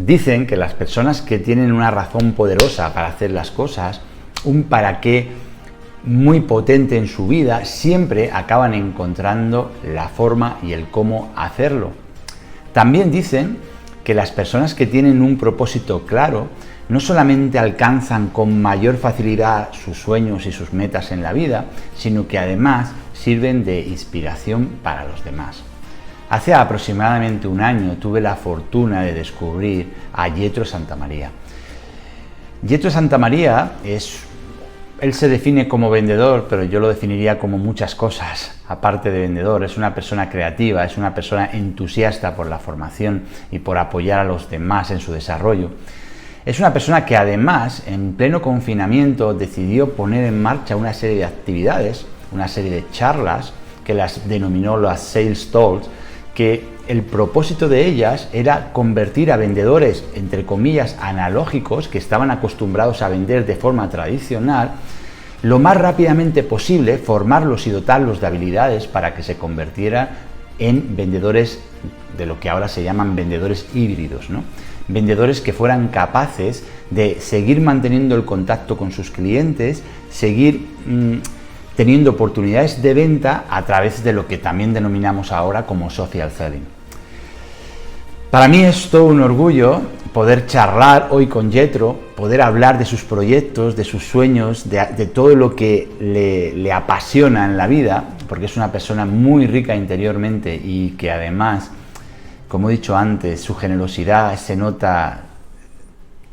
Dicen que las personas que tienen una razón poderosa para hacer las cosas, un para qué muy potente en su vida, siempre acaban encontrando la forma y el cómo hacerlo. También dicen que las personas que tienen un propósito claro no solamente alcanzan con mayor facilidad sus sueños y sus metas en la vida, sino que además sirven de inspiración para los demás. Hace aproximadamente un año tuve la fortuna de descubrir a Jethro Santamaría. Jethro Santamaría él se define como vendedor, pero yo lo definiría como muchas cosas, aparte de vendedor. Es una persona creativa, es una persona entusiasta por la formación y por apoyar a los demás en su desarrollo. Es una persona que además, en pleno confinamiento, decidió poner en marcha una serie de actividades, una serie de charlas, que las denominó las Sales Talks, que el propósito de ellas era convertir a vendedores, entre comillas, analógicos, que estaban acostumbrados a vender de forma tradicional, lo más rápidamente posible, formarlos y dotarlos de habilidades para que se convirtieran en vendedores de lo que ahora se llaman vendedores híbridos, ¿no? Vendedores que fueran capaces de seguir manteniendo el contacto con sus clientes, seguir teniendo oportunidades de venta a través de lo que también denominamos ahora como social selling. Para mí es todo un orgullo poder charlar hoy con Jethro, poder hablar de sus proyectos, de sus sueños, de todo lo que le apasiona en la vida, porque es una persona muy rica interiormente y que además, como he dicho antes, su generosidad se nota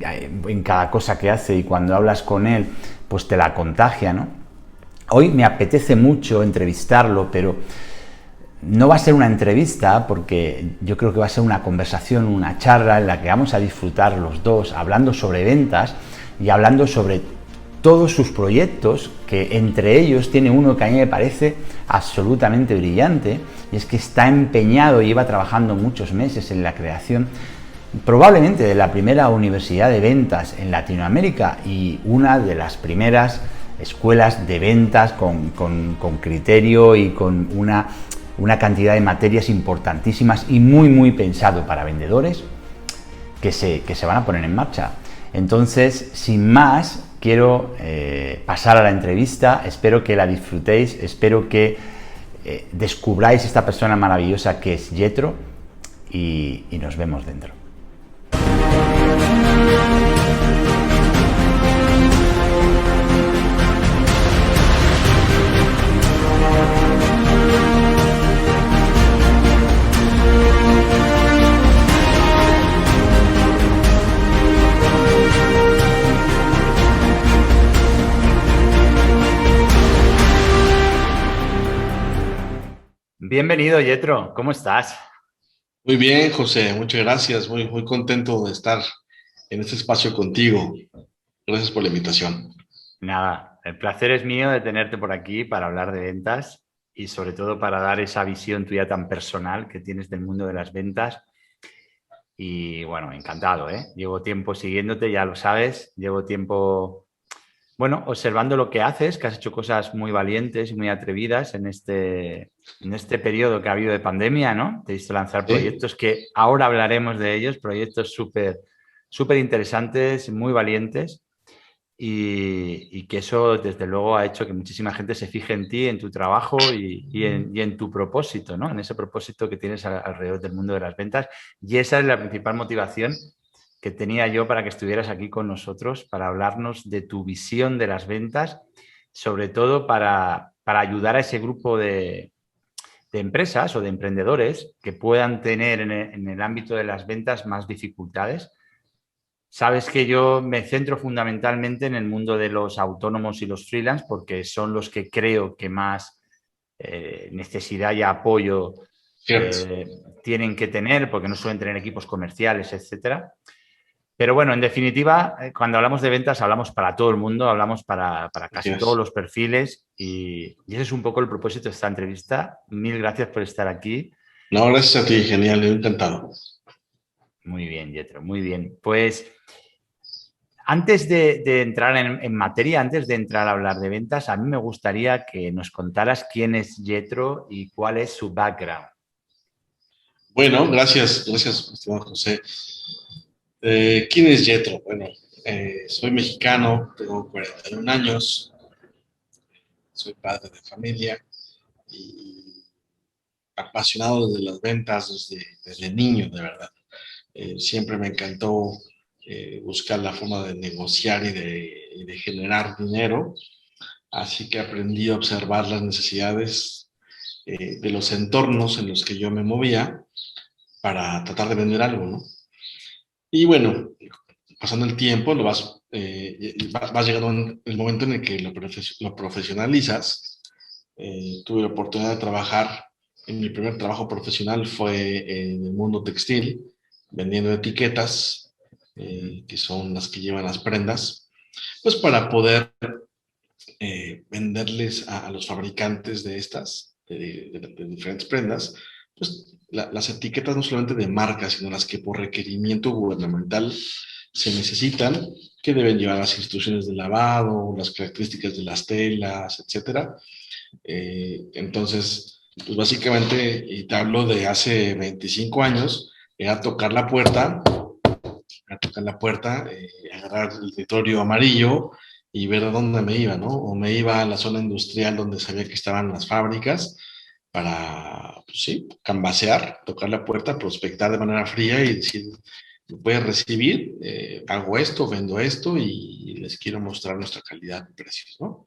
en cada cosa que hace y cuando hablas con él, pues te la contagia, ¿no? Hoy me apetece mucho entrevistarlo, pero no va a ser una entrevista porque yo creo que va a ser una conversación, una charla en la que vamos a disfrutar los dos hablando sobre ventas y hablando sobre todos sus proyectos, que entre ellos tiene uno que a mí me parece absolutamente brillante, y es que está empeñado y lleva trabajando muchos meses en la creación probablemente de la primera universidad de ventas en Latinoamérica y una de las primeras escuelas de ventas con criterio y con una cantidad de materias importantísimas y muy pensado para vendedores que se van a poner en marcha. Entonces, sin más, quiero pasar a la entrevista. Espero que la disfrutéis, espero que descubráis esta persona maravillosa que es Jethro y nos vemos dentro. Bienvenido, Jethro, ¿cómo estás? Muy bien, José, muchas gracias. Muy contento de estar en este espacio contigo. Gracias por la invitación. Nada, el placer es mío de tenerte por aquí para hablar de ventas y sobre todo para dar esa visión tuya tan personal que tienes del mundo de las ventas. Y bueno, encantado, ¿eh? Llevo tiempo siguiéndote, ya lo sabes, llevo tiempo, bueno, observando lo que haces, que has hecho cosas muy valientes y muy atrevidas en este periodo que ha habido de pandemia, ¿no? Te he visto lanzar Sí, proyectos que ahora hablaremos de ellos, proyectos súper interesantes, muy valientes. Y que eso, desde luego, ha hecho que muchísima gente se fije en ti, en tu trabajo y en tu propósito, ¿no? En ese propósito que tienes alrededor del mundo de las ventas. Y esa es la principal motivación que tenía yo para que estuvieras aquí con nosotros, para hablarnos de tu visión de las ventas, sobre todo para ayudar a ese grupo de empresas o de emprendedores que puedan tener en el ámbito de las ventas más dificultades. Sabes que yo me centro fundamentalmente en el mundo de los autónomos y los freelance porque son los que creo que más necesidad y apoyo cierto. tienen que tener porque no suelen tener equipos comerciales, etcétera. Pero bueno, en definitiva, cuando hablamos de ventas hablamos para todo el mundo, hablamos para Así casi todos es. los perfiles y ese es un poco el propósito de esta entrevista. Mil gracias por estar aquí. No, gracias a ti, genial, encantado. Muy bien, Jethro, muy bien. Pues antes de entrar en materia, antes de entrar a hablar de ventas, a mí me gustaría que nos contaras quién es Jethro y cuál es su background. Bueno, gracias, estimado José. ¿Quién es Yetro? Bueno, soy mexicano, tengo 41 años, soy padre de familia y apasionado de las ventas desde niño, de verdad. Siempre me encantó buscar la forma de negociar y de generar dinero, así que aprendí a observar las necesidades de los entornos en los que yo me movía para tratar de vender algo, ¿no? Y bueno, pasando el tiempo, vas llegando el momento en el que lo profesionalizas. Tuve la oportunidad de trabajar, en mi primer trabajo profesional fue en el mundo textil, vendiendo etiquetas, que son las que llevan las prendas, pues para poder venderles a los fabricantes de estas, de diferentes prendas, pues las etiquetas no solamente de marca, sino las que por requerimiento gubernamental se necesitan, que deben llevar las instrucciones de lavado, las características de las telas, etcétera. Entonces, pues básicamente, y te hablo de hace 25 años, era tocar la puerta, agarrar el escritorio amarillo y ver a dónde me iba, ¿no? O me iba a la zona industrial donde sabía que estaban las fábricas para, pues sí, cambasear, tocar la puerta, prospectar de manera fría y decir, ¿me puedes recibir? Hago esto, vendo esto y les quiero mostrar nuestra calidad de precios, ¿no?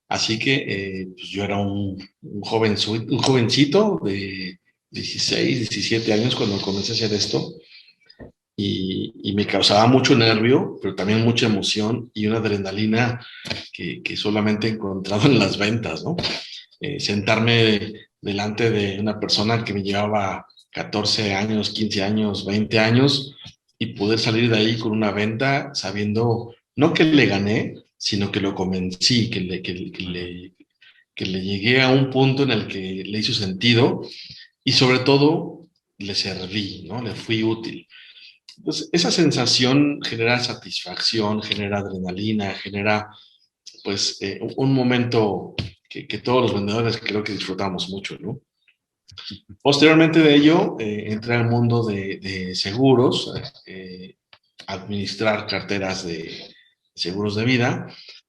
Así que pues yo era un jovencito de 16, 17 años cuando comencé a hacer esto y me causaba mucho nervio, pero también mucha emoción y una adrenalina que solamente he encontrado en las ventas, ¿no? Sentarme delante de una persona que me llevaba 14 años, 15 años, 20 años y poder salir de ahí con una venta sabiendo, no que le gané, sino que lo convencí, que le llegué a un punto en el que le hizo sentido y sobre todo le serví, ¿no? Le fui útil. Entonces, esa sensación genera satisfacción, genera adrenalina, genera pues un momento que todos los vendedores creo que disfrutamos mucho, ¿no? Posteriormente de ello, entré al mundo de seguros, administrar carteras de seguros de vida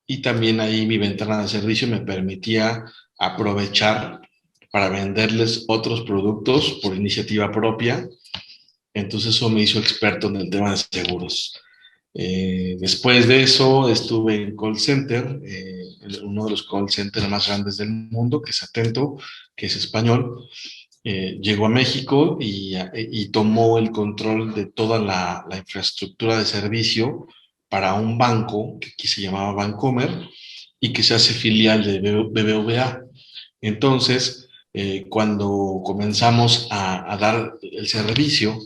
y también ahí mi ventana de servicio me permitía aprovechar para venderles otros productos por iniciativa propia. Entonces eso me hizo experto en el tema de seguros. Después de eso estuve en call center, uno de los call centers más grandes del mundo, que es Atento, que es español. Llegó a México y tomó el control de toda la infraestructura de servicio para un banco que aquí se llamaba Bancomer y que se hace filial de BBVA. Entonces, cuando comenzamos a dar el servicio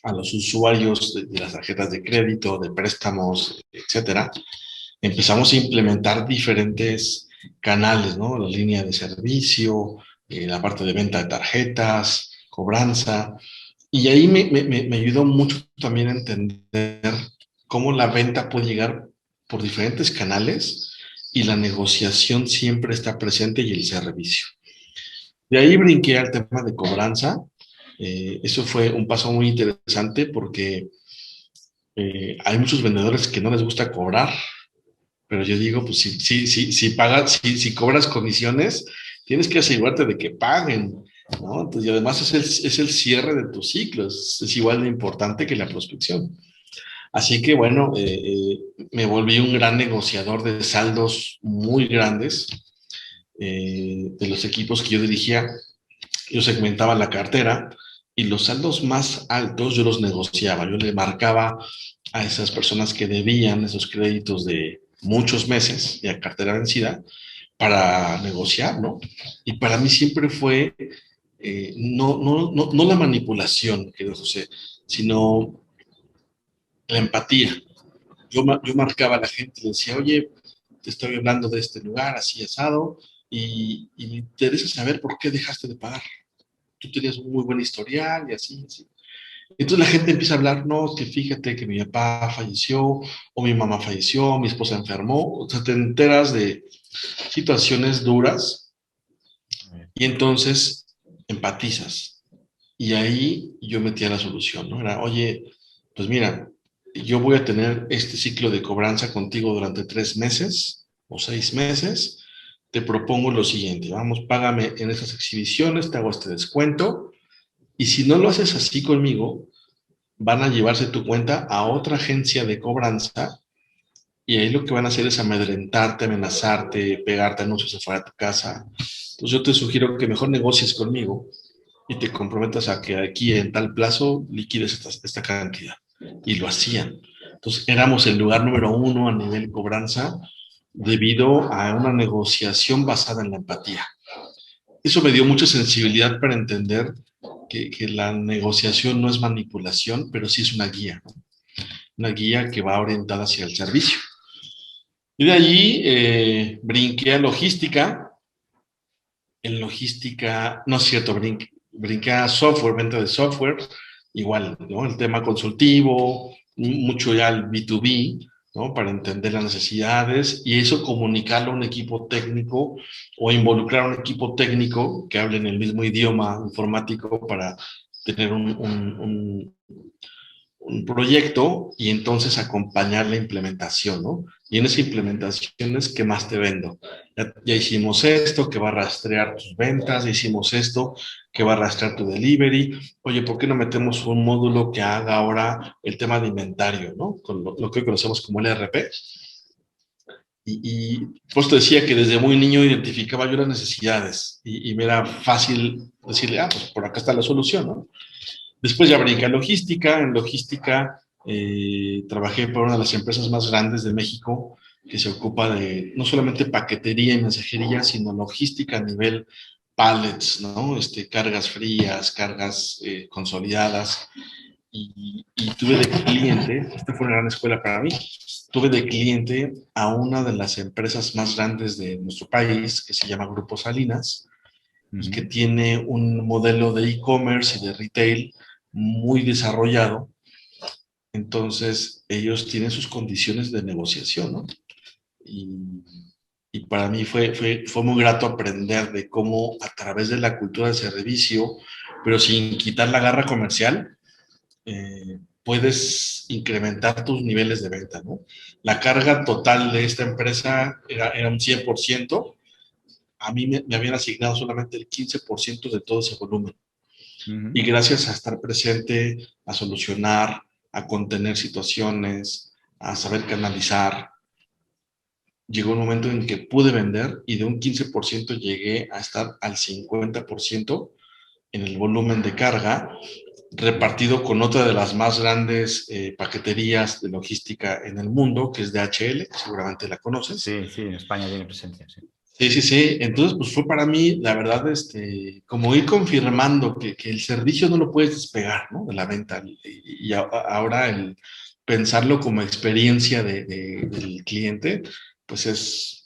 a los usuarios de las tarjetas de crédito, de préstamos, etcétera, empezamos a implementar diferentes canales, ¿no? La línea de servicio, la parte de venta de tarjetas, cobranza, y ahí me ayudó mucho también a entender cómo la venta puede llegar por diferentes canales y la negociación siempre está presente y el servicio. De ahí brinqué al tema de cobranza. Eso fue un paso muy interesante porque hay muchos vendedores que no les gusta cobrar, pero yo digo, pues si pagas, si cobras comisiones, tienes que asegurarte de que paguen, ¿no? Entonces, y además es el cierre de tus ciclos, es igual de importante que la prospección. Así que bueno, me volví un gran negociador de saldos muy grandes de los equipos que yo dirigía. Yo segmentaba la cartera y los saldos más altos yo los negociaba, yo le marcaba a esas personas que debían esos créditos de muchos meses y a cartera vencida para negociar, ¿no? Y para mí siempre fue no la manipulación, querido José, sino la empatía. Yo marcaba a la gente y le decía, oye, te estoy hablando de este lugar así asado y me interesa saber por qué dejaste de pagar. Tú tenías un muy buen historial y así, así. Entonces la gente empieza a hablar, no, que fíjate que mi papá falleció, o mi mamá falleció, mi esposa enfermó, o sea, te enteras de situaciones duras y entonces empatizas. Y ahí yo metía la solución, ¿no? Era, oye, pues mira, yo voy a tener este ciclo de cobranza contigo durante 3 meses o 6 meses. Te propongo lo siguiente, vamos, págame en estas exhibiciones, te hago este descuento, y si no lo haces así conmigo, van a llevarse tu cuenta a otra agencia de cobranza y ahí lo que van a hacer es amedrentarte, amenazarte, pegarte anuncios afuera de tu casa. Entonces yo te sugiero que mejor negocies conmigo y te comprometas a que aquí en tal plazo liquides esta cantidad. Y lo hacían. Entonces éramos el lugar número 1 a nivel cobranza debido a una negociación basada en la empatía. Eso me dio mucha sensibilidad para entender que la negociación no es manipulación, pero sí es una guía que va orientada hacia el servicio. Y de allí brinqué a logística. En logística, no es cierto, brinqué a software, venta de software, igual, ¿no? El tema consultivo, mucho ya el B2B, ¿no? Para entender las necesidades y eso comunicarlo a un equipo técnico o involucrar a un equipo técnico que hable en el mismo idioma informático para tener un proyecto y entonces acompañar la implementación, ¿no? Y en esa implementación es que más te vendo. Ya hicimos esto, que va a rastrear tus ventas, ya hicimos esto, que va a rastrear tu delivery. Oye, ¿por qué no metemos un módulo que haga ahora el tema de inventario, ¿no? Con lo que hoy conocemos como el ERP. Y pues te decía que desde muy niño identificaba yo las necesidades y me era fácil decirle, pues por acá está la solución, ¿no? Después ya brinqué a logística. En logística trabajé para una de las empresas más grandes de México que se ocupa de no solamente paquetería y mensajería, sino logística a nivel pallets, ¿no? Cargas frías, cargas consolidadas. Y tuve de cliente, esta fue una gran escuela para mí, tuve de cliente a una de las empresas más grandes de nuestro país, que se llama Grupo Salinas, y que tiene un modelo de e-commerce y de retail muy desarrollado. Entonces, ellos tienen sus condiciones de negociación, ¿no? Y para mí fue muy grato aprender de cómo a través de la cultura de servicio, pero sin quitar la garra comercial, puedes incrementar tus niveles de venta, ¿no? La carga total de esta empresa era un 100%. A mí me habían asignado solamente el 15% de todo ese volumen. Y gracias a estar presente, a solucionar, a contener situaciones, a saber canalizar, llegó un momento en que pude vender y de un 15% llegué a estar al 50% en el volumen de carga, repartido con otra de las más grandes paqueterías de logística en el mundo, que es DHL, seguramente la conoces. Sí, sí, en España tiene presencia, sí. Sí, sí, sí. Entonces, pues fue para mí, la verdad, como ir confirmando que el servicio no lo puedes despegar, ¿no? De la venta. Y ahora el pensarlo como experiencia del cliente, pues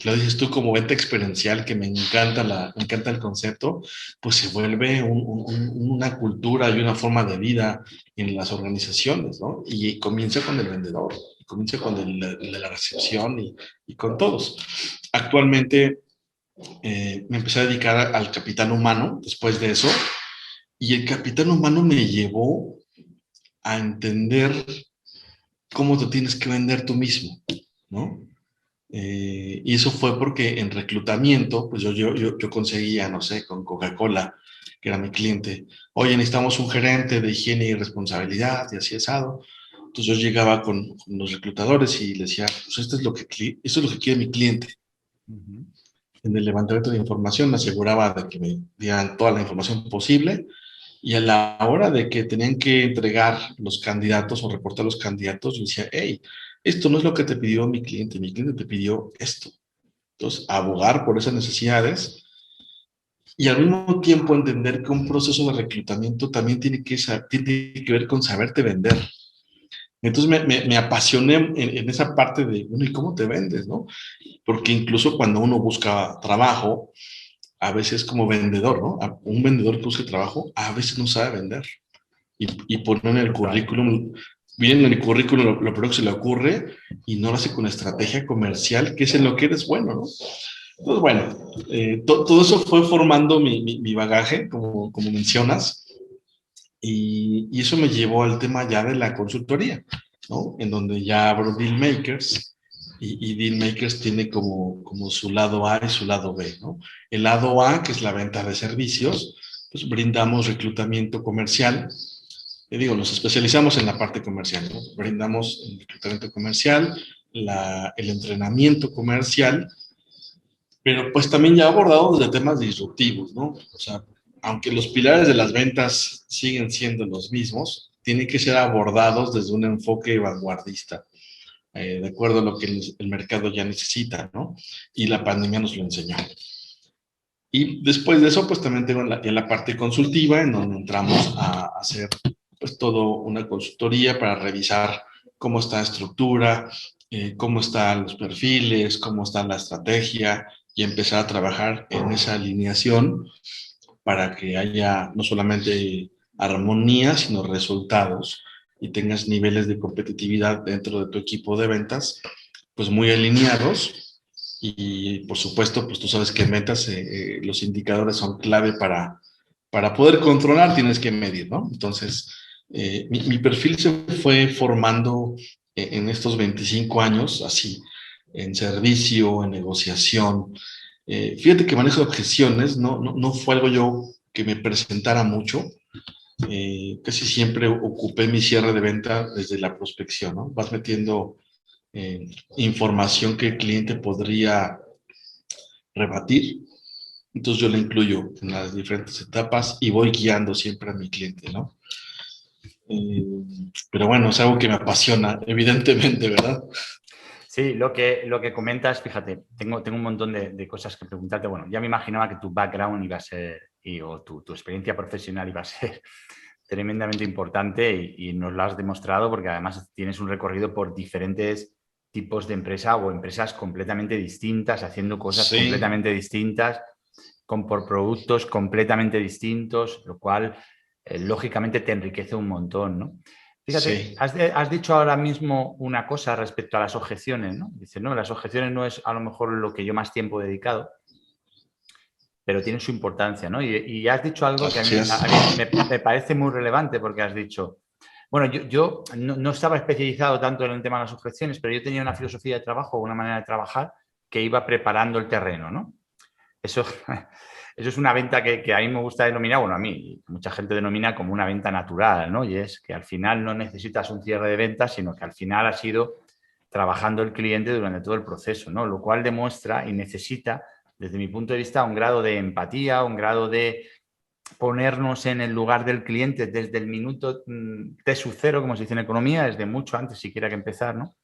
lo dices tú como venta experiencial, que me encanta el concepto, pues se vuelve una cultura y una forma de vida en las organizaciones, ¿no? Y comienza con el vendedor, comienza con la recepción y con todos. Actualmente me empecé a dedicar al capital humano después de eso, y el capital humano me llevó a entender cómo te tienes que vender tú mismo, ¿no? Y eso fue porque en reclutamiento, pues yo conseguía, no sé, con Coca-Cola, que era mi cliente, oye, necesitamos un gerente de higiene y responsabilidad y así asado. Entonces yo llegaba con los reclutadores y les decía, pues esto es lo que quiere mi cliente. En el levantamiento de información me aseguraba de que me dieran toda la información posible, y a la hora de que tenían que entregar los candidatos o reportar los candidatos, yo decía, hey, esto no es lo que te pidió mi cliente te pidió esto. Entonces, abogar por esas necesidades y al mismo tiempo entender que un proceso de reclutamiento también tiene que ver con saberte vender. Entonces me apasioné en esa parte de, bueno, ¿y cómo te vendes, no? Porque incluso cuando uno busca trabajo, a veces como vendedor, ¿no? Un vendedor que busca trabajo, a veces no sabe vender. Y poner en el currículum, viene en el currículum lo primero que se le ocurre y no lo hace con estrategia comercial, que es en lo que eres bueno, ¿no? Entonces, bueno, todo eso fue formando mi bagaje, como mencionas, Y eso me llevó al tema ya de la consultoría, ¿no? En donde ya abro Dealmakers y Dealmakers tiene como su lado A y su lado B, ¿no? El lado A, que es la venta de servicios, pues brindamos reclutamiento comercial. Digo, nos especializamos en la parte comercial, ¿no? Brindamos el reclutamiento comercial, el entrenamiento comercial, pero pues también ya abordado desde temas disruptivos, ¿no? O sea, aunque los pilares de las ventas siguen siendo los mismos, tienen que ser abordados desde un enfoque vanguardista, de acuerdo a lo que el mercado ya necesita, ¿no? Y la pandemia nos lo enseñó. Y después de eso, pues también tengo la parte consultiva, en donde entramos a hacer pues todo una consultoría para revisar cómo está la estructura, cómo están los perfiles, cómo está la estrategia y empezar a trabajar en esa alineación para que haya no solamente armonía, sino resultados y tengas niveles de competitividad dentro de tu equipo de ventas, pues muy alineados. Y por supuesto, pues tú sabes que en ventas los indicadores son clave para poder controlar, tienes que medir, ¿no? Entonces, mi perfil se fue formando en estos 25 años, así, en servicio, en negociación. Fíjate que manejo de objeciones, no fue algo yo que me presentara mucho. Casi siempre ocupé mi cierre de venta desde la prospección, ¿no? Vas metiendo información que el cliente podría rebatir, entonces yo la incluyo en las diferentes etapas y voy guiando siempre a mi cliente, ¿no? Pero bueno, es algo que me apasiona, evidentemente, ¿verdad? Sí, lo que comentas, fíjate, tengo un montón de cosas que preguntarte. Bueno, ya me imaginaba que tu background iba a ser, o tu experiencia profesional iba a ser tremendamente importante y nos lo has demostrado porque además tienes un recorrido por diferentes tipos de empresa o empresas completamente distintas, haciendo cosas Sí, completamente distintas, por productos completamente distintos, lo cual lógicamente te enriquece un montón, ¿no? Fíjate, sí, has dicho ahora mismo una cosa respecto a las objeciones, ¿no? Dices, no, las objeciones no es a lo mejor lo que yo más tiempo he dedicado, pero tiene su importancia, ¿no? Y has dicho algo que así es. a mí me parece muy relevante porque has dicho, bueno, yo no estaba especializado tanto en el tema de las objeciones, pero yo tenía una filosofía de trabajo, una manera de trabajar que iba preparando el terreno, ¿no? Eso, eso es una venta que a mí me gusta denominar, bueno, a mí mucha gente denomina como una venta natural, ¿no? Y es que al final no necesitas un cierre de ventas, sino que al final has ido trabajando el cliente durante todo el proceso, ¿no? Lo cual demuestra y necesita, desde mi punto de vista, un grado de empatía, un grado de ponernos en el lugar del cliente desde el minuto T sub cero, como se dice en economía, desde mucho antes siquiera que empezar, ¿no?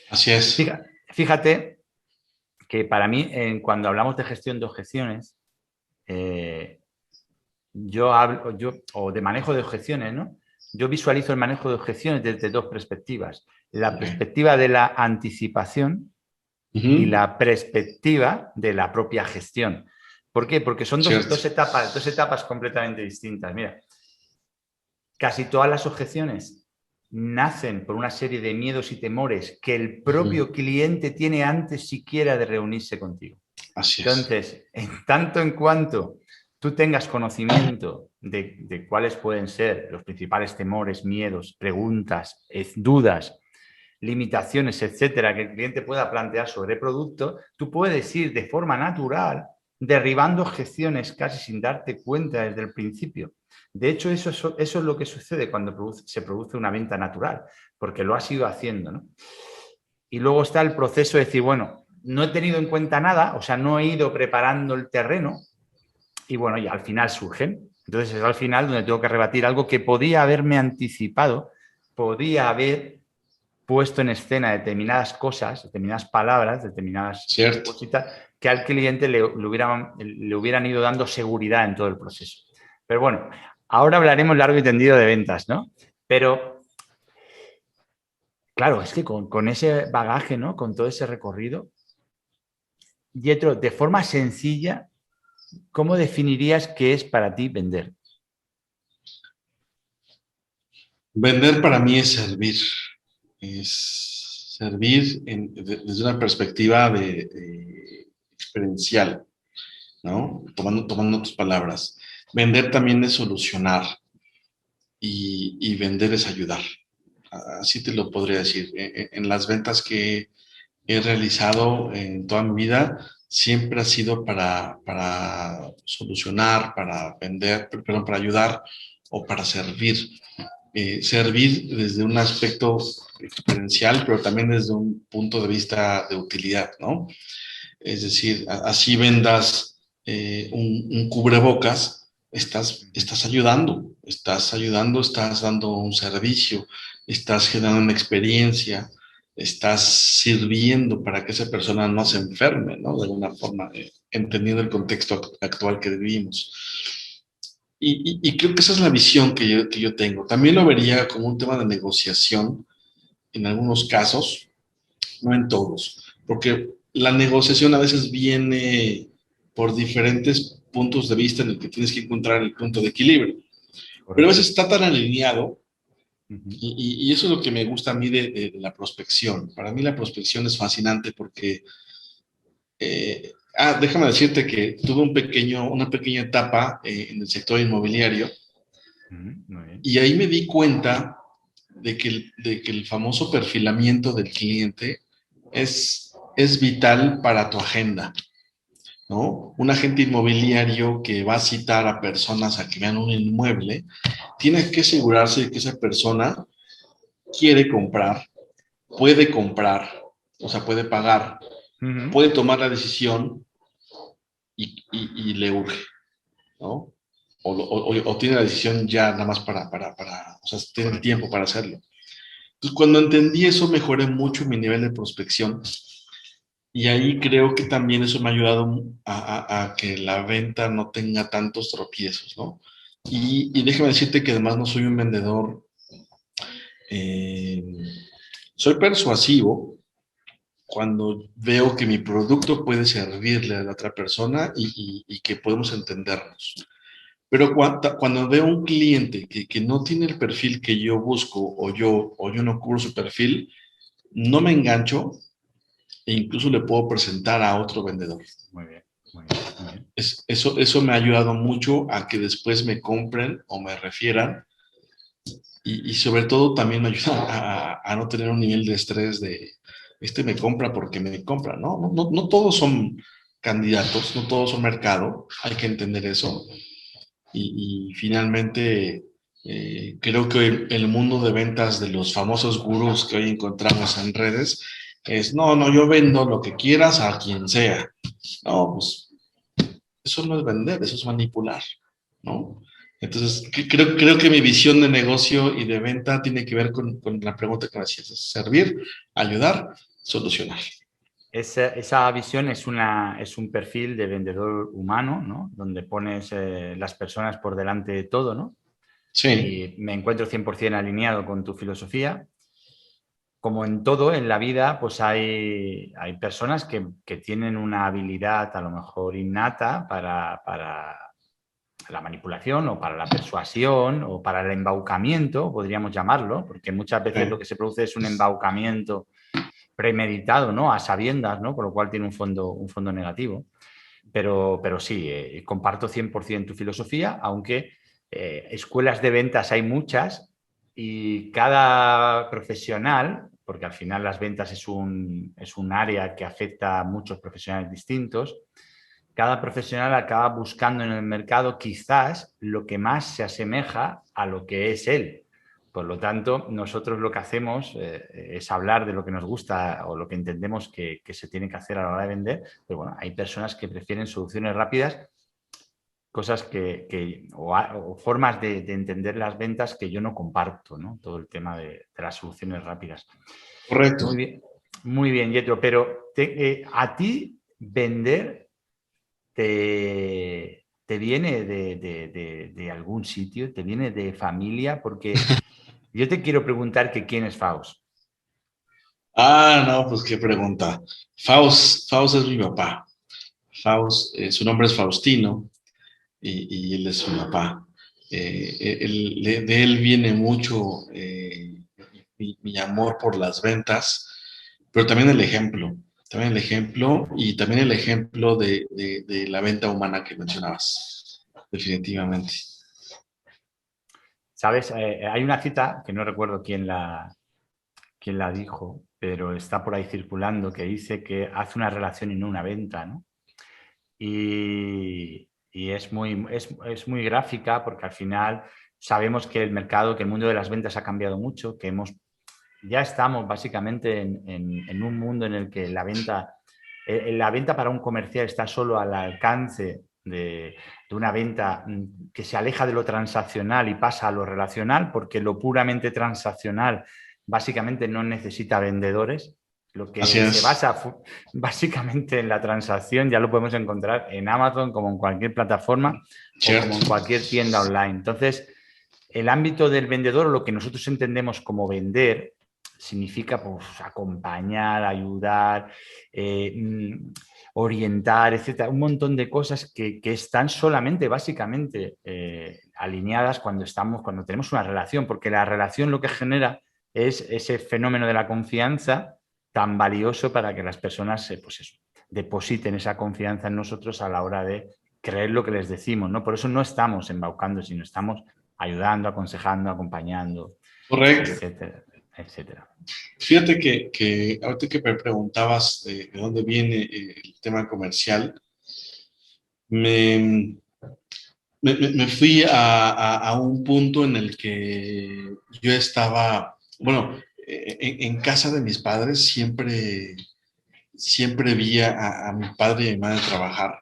Así es. Fíjate que para mí, cuando hablamos de gestión de objeciones, eh, yo hablo, o de manejo de objeciones, ¿no? Yo visualizo el manejo de objeciones desde dos perspectivas. La Okay. perspectiva de la anticipación y Uh-huh. la perspectiva de la propia gestión. ¿Por qué? Porque son Cierto. dos etapas completamente distintas. Mira, casi todas las objeciones nacen por una serie de miedos y temores que el Uh-huh. propio cliente tiene antes siquiera de reunirse contigo. Así es. Entonces, en tanto en cuanto tú tengas conocimiento de cuáles pueden ser los principales temores, miedos, preguntas, dudas, limitaciones, etcétera, que el cliente pueda plantear sobre el producto, tú puedes ir de forma natural derribando objeciones casi sin darte cuenta desde el principio. De hecho, eso es lo que sucede cuando se produce una venta natural, porque lo has ido haciendo, ¿no? Y luego está el proceso de decir, bueno, no he tenido en cuenta nada, o sea, no he ido preparando el terreno y bueno, y al final surgen. Entonces es al final donde tengo que rebatir algo que podía haberme anticipado, podía haber puesto en escena determinadas cosas, determinadas palabras, determinadas Cierto. cositas que al cliente le hubieran ido dando seguridad en todo el proceso. Pero bueno, ahora hablaremos largo y tendido de ventas, ¿no? Pero claro, es que con ese bagaje, ¿no? Con todo ese recorrido, Yetro, de forma sencilla, ¿cómo definirías qué es para ti vender? Vender para mí es servir desde una perspectiva de experiencial, ¿no? Tomando tus palabras. Vender también es solucionar. y vender es ayudar. Así te lo podría decir. En las ventas que he realizado en toda mi vida, siempre ha sido para solucionar, para vender, perdón, para ayudar o para servir. Servir desde un aspecto experiencial, pero también desde un punto de vista de utilidad, ¿no? Es decir, así vendas un cubrebocas, estás ayudando, estás dando un servicio, estás generando una experiencia, estás sirviendo para que esa persona no se enferme, ¿no? De alguna forma, entendiendo el contexto actual que vivimos. Y creo que esa es la visión que yo tengo. También lo vería como un tema de negociación en algunos casos, no en todos, porque la negociación a veces viene por diferentes puntos de vista en el que tienes que encontrar el punto de equilibrio. Pero a Correcto. veces está tan alineado Ujú. y eso es lo que me gusta a mí de la prospección. Para mí la prospección es fascinante porque, déjame decirte que tuve una pequeña etapa en el sector inmobiliario Ujú. Muy bien. y ahí me di cuenta de que el famoso perfilamiento del cliente es vital para tu agenda, ¿no? Un agente inmobiliario que va a citar a personas a que vean un inmueble, tiene que asegurarse de que esa persona quiere comprar, o sea, puede pagar, Ujú. puede tomar la decisión y le urge, ¿no? O tiene la decisión ya nada más o sea, tiene el Correcto. tiempo para hacerlo. Entonces, cuando entendí eso, mejoré mucho mi nivel de prospección y ahí creo que también eso me ha ayudado a que la venta no tenga tantos tropiezos, ¿no? Y déjame decirte que además no soy un vendedor, eh, soy persuasivo cuando veo que mi producto puede servirle a la otra persona y que podemos entendernos. Pero cuando veo un cliente que no tiene el perfil que yo busco o yo no cubro su perfil, no me engancho e incluso le puedo presentar a otro vendedor. Muy bien, muy bien, muy bien. Eso me ha ayudado mucho a que después me compren o me refieran y sobre todo también me ayuda a no tener un nivel de estrés de me compra porque me compra, ¿no? No todos son candidatos, no todos son mercado, hay que entender eso. Y finalmente, creo que el mundo de ventas de los famosos gurús que hoy encontramos en redes es, no, yo vendo lo que quieras a quien sea. No, pues eso no es vender, eso es manipular, ¿no? Entonces, creo que mi visión de negocio y de venta tiene que ver con la pregunta que me hacías, es servir, ayudar, solucionar. Esa visión es un perfil de vendedor humano, ¿no? Donde pones las personas por delante de todo, ¿no? Sí, Y me encuentro 100% alineado con tu filosofía. Como en todo en la vida, pues hay personas que tienen una habilidad a lo mejor innata para la manipulación o para la persuasión o para el embaucamiento, podríamos llamarlo, porque muchas veces lo sí, que se produce es un embaucamiento premeditado, ¿no? A sabiendas, ¿no? Con lo cual tiene un fondo negativo. Pero sí, comparto 100% tu filosofía, aunque escuelas de ventas hay muchas y cada profesional, porque al final las ventas es un área que afecta a muchos profesionales distintos, cada profesional acaba buscando en el mercado quizás lo que más se asemeja a lo que es él. Por lo tanto, nosotros lo que hacemos es hablar de lo que nos gusta o lo que entendemos que se tiene que hacer a la hora de vender, pero bueno, hay personas que prefieren soluciones rápidas, cosas o formas de entender las ventas que yo no comparto, ¿no? Todo el tema de las soluciones rápidas. correcto. Muy bien, Yetro, pero a ti vender te viene de algún sitio, te viene de familia, porque yo te quiero preguntar que quién es Faust. No, pues qué pregunta. Faust es mi papá. Faust, su nombre es Faustino y él es mi papá. De él viene mucho mi amor por las ventas, pero también el ejemplo y también el ejemplo de la venta humana que mencionabas, definitivamente. ¿Sabes? Hay una cita que no recuerdo quién la dijo, pero está por ahí circulando, que dice que hace una relación y no una venta, ¿no? Y es muy gráfica porque al final sabemos que el mercado, que el mundo de las ventas ha cambiado mucho, que ya estamos básicamente en un mundo en el que la venta para un comercial está solo al alcance de una venta que se aleja de lo transaccional y pasa a lo relacional, porque lo puramente transaccional básicamente no necesita vendedores. Lo Así que se es, basa básicamente en la transacción ya lo podemos encontrar en Amazon, como en cualquier plataforma o como cierto. en cualquier tienda online. Entonces, el ámbito del vendedor, lo que nosotros entendemos como vender, significa pues, acompañar, ayudar, orientar, etcétera. Un montón de cosas que están solamente, básicamente, alineadas cuando tenemos una relación, porque la relación lo que genera es ese fenómeno de la confianza tan valioso para que las personas pues eso, depositen esa confianza en nosotros a la hora de creer lo que les decimos, ¿no? Por eso no estamos embaucando, sino estamos ayudando, aconsejando, acompañando, Correcto. etcétera, etcétera. Fíjate que ahorita que me preguntabas de dónde viene el tema comercial, me, me fui a un punto en el que yo estaba, bueno, en casa de mis padres siempre vi a mi padre y a mi madre trabajar.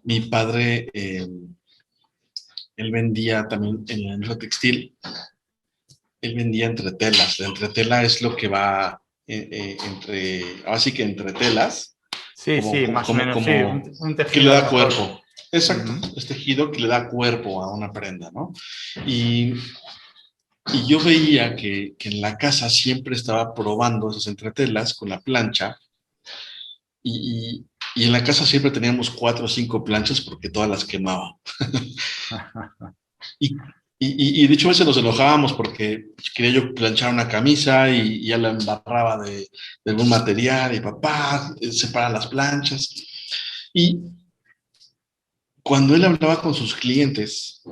Mi padre, él vendía también en la industria textil, él vendía entretelas. La entretela es lo que va así que entre telas, Sí, sí, más o menos, sí, un que le tejido a lo da mejor. cuerpo. Exacto, Uh-huh. es tejido que le da cuerpo a una prenda, ¿no? Y, y yo veía que en la casa siempre estaba probando esas entretelas con la plancha y, y en la casa siempre teníamos 4 o 5 planchas porque todas las quemaba. Y, y de hecho a veces nos enojábamos porque quería yo planchar una camisa y ya la embarraba de algún material y papá separa las planchas. Y cuando él hablaba con sus clientes,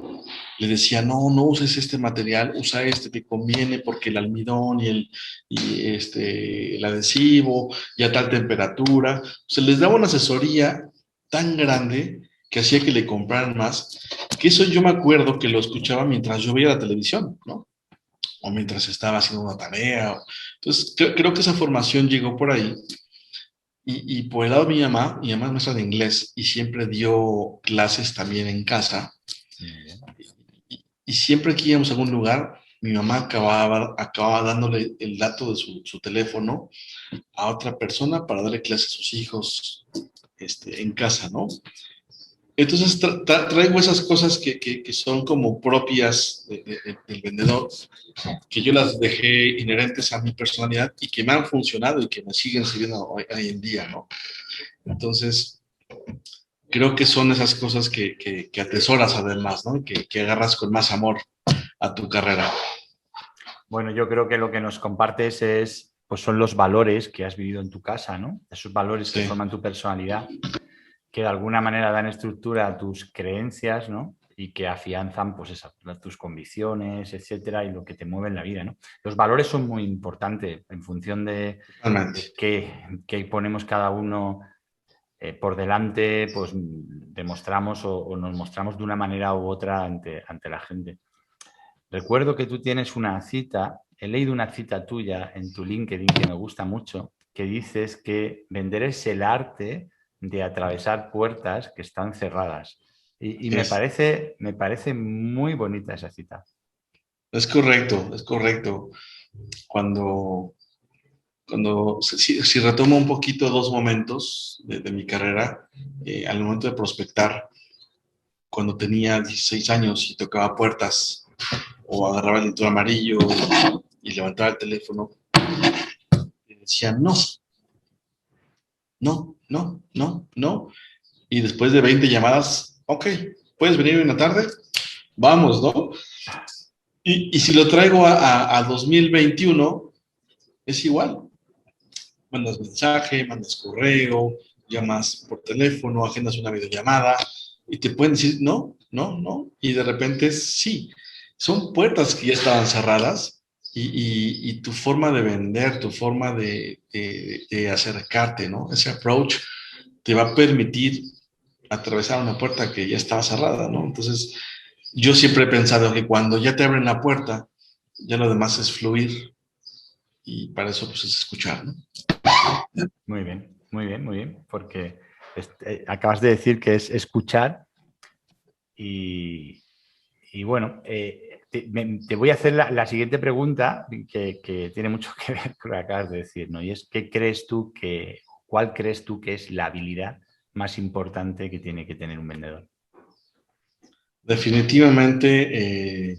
le decía, no, no uses este material, usa este, te conviene porque el almidón el adhesivo y a tal temperatura. Se les daba una asesoría tan grande que hacía que le compraran más, que eso yo me acuerdo que lo escuchaba mientras yo veía la televisión, ¿no? O mientras estaba haciendo una tarea. Entonces, creo que esa formación llegó por ahí. Y por el lado de mi mamá es maestra de inglés y siempre dio clases también en casa. Muy bien. Y siempre que íbamos a algún lugar, mi mamá acababa dándole el dato de su teléfono a otra persona para darle clases a sus hijos en casa, ¿no? Entonces traigo esas cosas que son como propias del vendedor, que yo las dejé inherentes a mi personalidad y que me han funcionado y que me siguen sirviendo hoy en día, ¿no? Entonces, creo que son esas cosas que atesoras además, ¿no? Que agarras con más amor a tu carrera. Bueno, yo creo que lo que nos compartes pues son los valores que has vivido en tu casa, ¿no? Esos valores que Sí, forman tu personalidad, que de alguna manera dan estructura a tus creencias, ¿no? Y que afianzan, pues, tus convicciones, etcétera, y lo que te mueve en la vida, ¿no? Los valores son muy importantes en función totalmente. de qué ponemos cada uno por delante, pues demostramos o nos mostramos de una manera u otra ante la gente. Recuerdo que tú tienes una cita, he leído una cita tuya en tu LinkedIn que me gusta mucho, que dices que vender es el arte de atravesar puertas que están cerradas. Y Es, me parece muy bonita esa cita. es correcto, es correcto. Cuando, si retomo un poquito 2 momentos de mi carrera, al momento de prospectar, cuando tenía 16 años y tocaba puertas o agarraba el lector amarillo y levantaba el teléfono, y decía no, no, no, no, no. Y después de 20 llamadas, ok, ¿puedes venir en la tarde? Vamos, ¿no? Y si lo traigo a 2021, es igual. Mandas mensaje, mandas correo, llamas por teléfono, agendas una videollamada y te pueden decir no, no, no. Y de repente sí. son puertas que ya estaban cerradas y tu forma de vender, tu forma de acercarte, ¿no? Ese approach te va a permitir atravesar una puerta que ya estaba cerrada, ¿no? Entonces, yo siempre he pensado que cuando ya te abren la puerta, ya lo demás es fluir y para eso pues es escuchar, ¿no? Muy bien, muy bien, muy bien, porque acabas de decir que es escuchar y, y bueno, te voy a hacer la siguiente pregunta que tiene mucho que ver con lo que acabas de decir, ¿no? Y es, ¿cuál crees tú que es la habilidad más importante que tiene que tener un vendedor? Definitivamente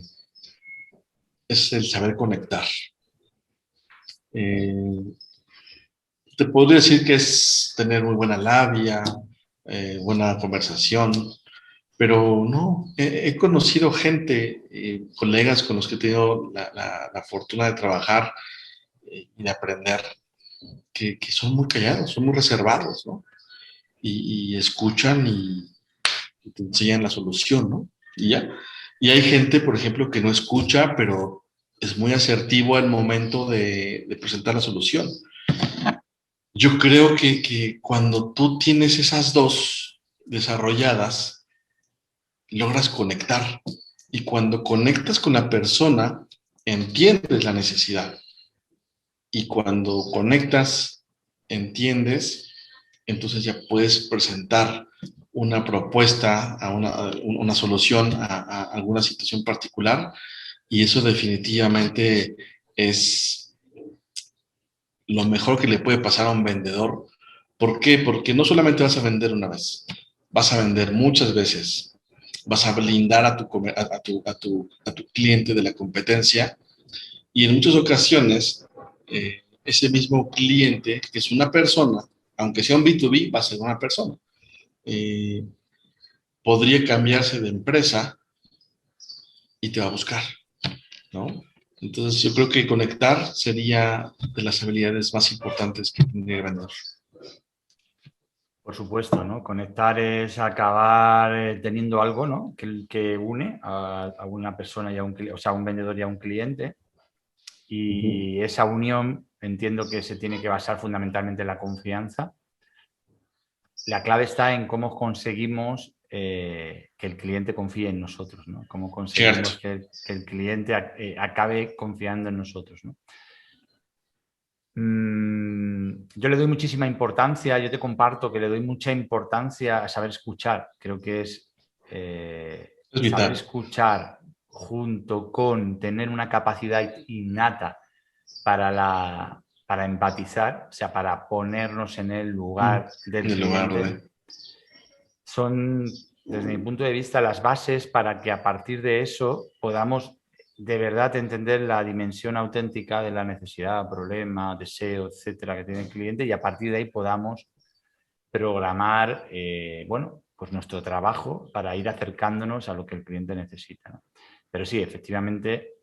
es el saber conectar. Eh, Te podría decir que es tener muy buena labia, buena conversación, pero no, he conocido gente, colegas con los que he tenido la fortuna de trabajar y de aprender, que son muy callados, son muy reservados, ¿no? Y escuchan y te enseñan la solución, ¿no? Y ya. Y hay gente, por ejemplo, que no escucha, pero es muy asertivo al momento de presentar la solución. Yo creo que cuando tú tienes esas dos desarrolladas, logras conectar. Y cuando conectas con la persona, entiendes la necesidad. Y cuando conectas, entiendes, entonces ya puedes presentar una propuesta, una solución a alguna situación particular. Y eso definitivamente es lo mejor que le puede pasar a un vendedor. ¿Por qué? Porque no solamente vas a vender una vez, vas a vender muchas veces, vas a blindar a tu cliente de la competencia y en muchas ocasiones ese mismo cliente, que es una persona, aunque sea un B2B, va a ser una persona. Eh, Podría cambiarse de empresa y te va a buscar, ¿no? Entonces yo creo que conectar sería de las habilidades más importantes que tendría el vendedor. Por supuesto, ¿no? Conectar es acabar teniendo algo, ¿no? Que une a una persona y a o sea, a un vendedor y a un cliente. Uh -huh. Y esa unión entiendo que se tiene que basar fundamentalmente en la confianza. La clave está en cómo conseguimos que el cliente confíe en nosotros, ¿no? Cómo Cierto. conseguimos que el cliente acabe confiando en nosotros, ¿no? Yo le doy muchísima importancia, yo te comparto que le doy mucha importancia a saber escuchar. Creo que es Es saber vital. escuchar junto con tener una capacidad innata para empatizar, o sea, para ponernos en el lugar del En el lugar cliente, de... son, desde mi punto de vista, las bases para que a partir de eso podamos de verdad entender la dimensión auténtica de la necesidad, problema, deseo, etcétera, que tiene el cliente y a partir de ahí podamos programar, bueno, pues nuestro trabajo para ir acercándonos a lo que el cliente necesita, ¿no? Pero sí, efectivamente,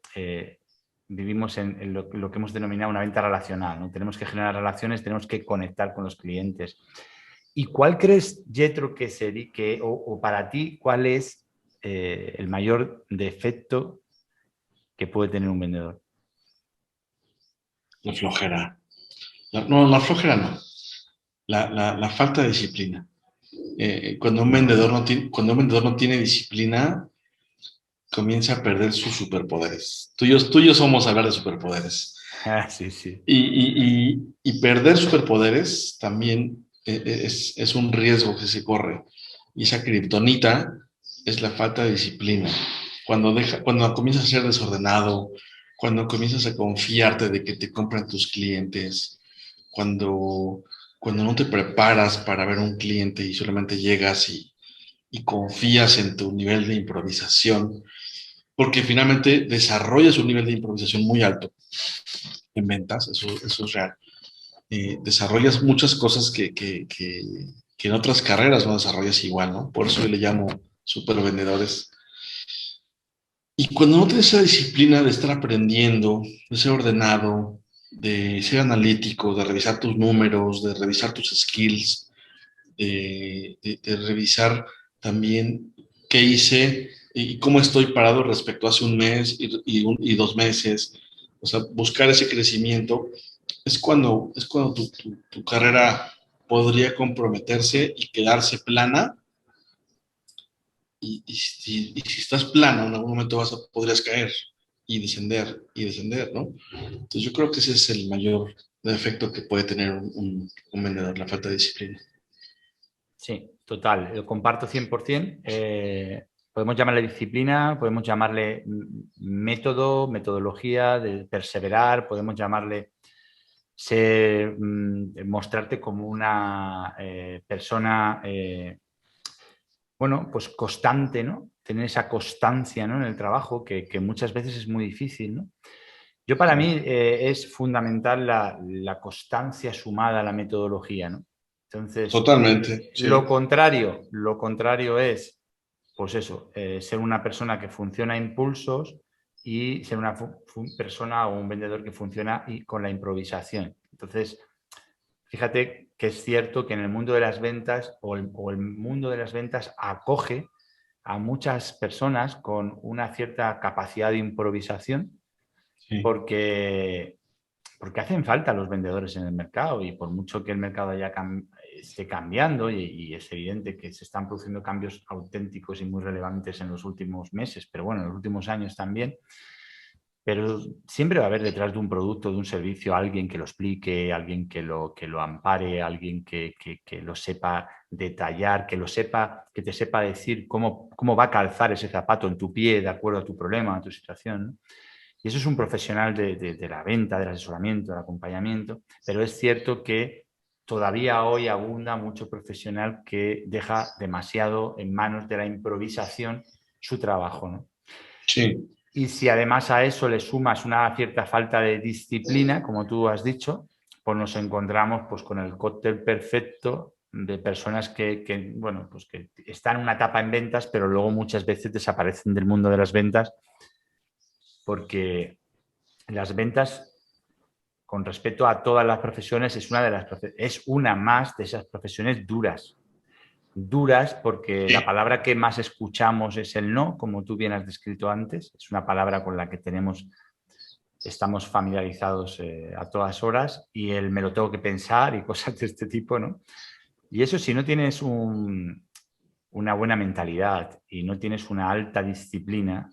vivimos en lo que hemos denominado una venta relacional, ¿no? Tenemos que generar relaciones, tenemos que conectar con los clientes. ¿Y cuál crees, Yetro, que sería, o para ti, cuál es el mayor defecto que puede tener un vendedor? La flojera. No, la flojera no. La falta de disciplina. Cuando un vendedor no tiene disciplina, comienza a perder sus superpoderes. Tú y yo somos hablar de superpoderes. Ah, sí, sí. Y perder superpoderes también es un riesgo que se corre. Y esa kriptonita es la falta de disciplina. Cuando comienzas a ser desordenado, cuando comienzas a confiarte de que te compran tus clientes, cuando, cuando no te preparas para ver un cliente y solamente llegas y confías en tu nivel de improvisación, porque finalmente desarrollas un nivel de improvisación muy alto en ventas, eso es real. Desarrollas muchas cosas que en otras carreras no desarrollas igual, ¿no? Por eso yo le llamo super vendedores. Y cuando no tienes esa disciplina de estar aprendiendo, de ser ordenado, de ser analítico, de revisar tus números, de revisar tus skills, de revisar también qué hice y cómo estoy parado respecto a hace un mes y 2 meses. O sea, buscar ese crecimiento es cuando tu carrera podría comprometerse y quedarse plana. Y si estás plano, en algún momento podrías caer y descender, ¿no? Entonces yo creo que ese es el mayor defecto que puede tener un vendedor, la falta de disciplina. Sí, total, lo comparto 100%. Podemos llamarle disciplina, podemos llamarle método, metodología de perseverar, podemos llamarle mostrarte como una persona, bueno, pues constante, ¿no? Tener esa constancia, ¿no? En el trabajo que muchas veces es muy difícil, ¿no? Yo para mí es fundamental la constancia sumada a la metodología, ¿no? Entonces, Totalmente, sí. lo contrario es, pues eso, ser una persona que funciona a impulsos y ser una persona o un vendedor que funciona con la improvisación. Entonces, fíjate que es cierto que en el mundo de las ventas o el mundo de las ventas acoge a muchas personas con una cierta capacidad de improvisación Sí. porque hacen falta los vendedores en el mercado y por mucho que el mercado esté cambiando y es evidente que se están produciendo cambios auténticos y muy relevantes en los últimos meses, pero bueno, en los últimos años también, pero siempre va a haber detrás de un producto, de un servicio, alguien que lo explique, alguien que lo ampare, alguien que lo sepa detallar, que te sepa decir cómo va a calzar ese zapato en tu pie de acuerdo a tu problema, a tu situación, ¿no? Y eso es un profesional de la venta, del asesoramiento, del acompañamiento, pero es cierto que todavía hoy abunda mucho profesional que deja demasiado en manos de la improvisación su trabajo, ¿no? Sí. Y si además a eso le sumas una cierta falta de disciplina, como tú has dicho, pues nos encontramos pues, con el cóctel perfecto de personas bueno, pues que están en una etapa en ventas, pero luego muchas veces desaparecen del mundo de las ventas porque las ventas, con respecto a todas las profesiones, es una más de esas profesiones duras. Duras porque la Sí. palabra que más escuchamos es el no, como tú bien has descrito antes. Es una palabra con la que estamos familiarizados a todas horas y el me lo tengo que pensar y cosas de este tipo, ¿no? Y eso si no tienes una buena mentalidad y no tienes una alta disciplina,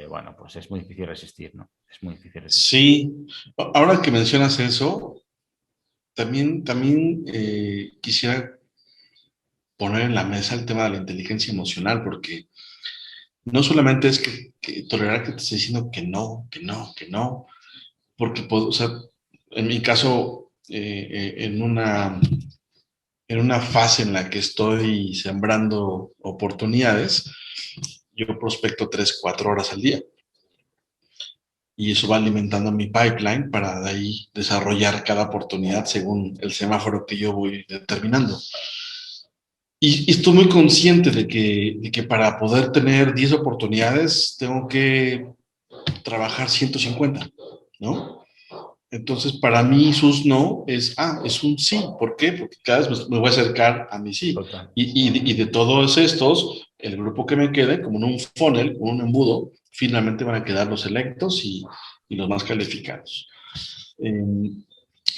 bueno, pues es muy difícil resistir, ¿no? Es muy difícil resistir. Sí. Ahora que mencionas eso, también quisiera poner en la mesa el tema de la inteligencia emocional, porque no solamente es que tolerar que te esté diciendo que no, que no, que no, porque, o sea, en mi caso, en una fase en la que estoy sembrando oportunidades, yo prospecto 3, 4 horas al día. Y eso va alimentando mi pipeline para de ahí desarrollar cada oportunidad según el semáforo que yo voy determinando. Y estoy muy consciente de que para poder tener 10 oportunidades tengo que trabajar 150, ¿no? Entonces, para mí, sus no es un sí. ¿Por qué? Porque cada vez me voy a acercar a mi sí. Total. Y de todos estos, el grupo que me quede, como en un funnel, como un embudo, finalmente van a quedar los selectos y los más calificados. Eh,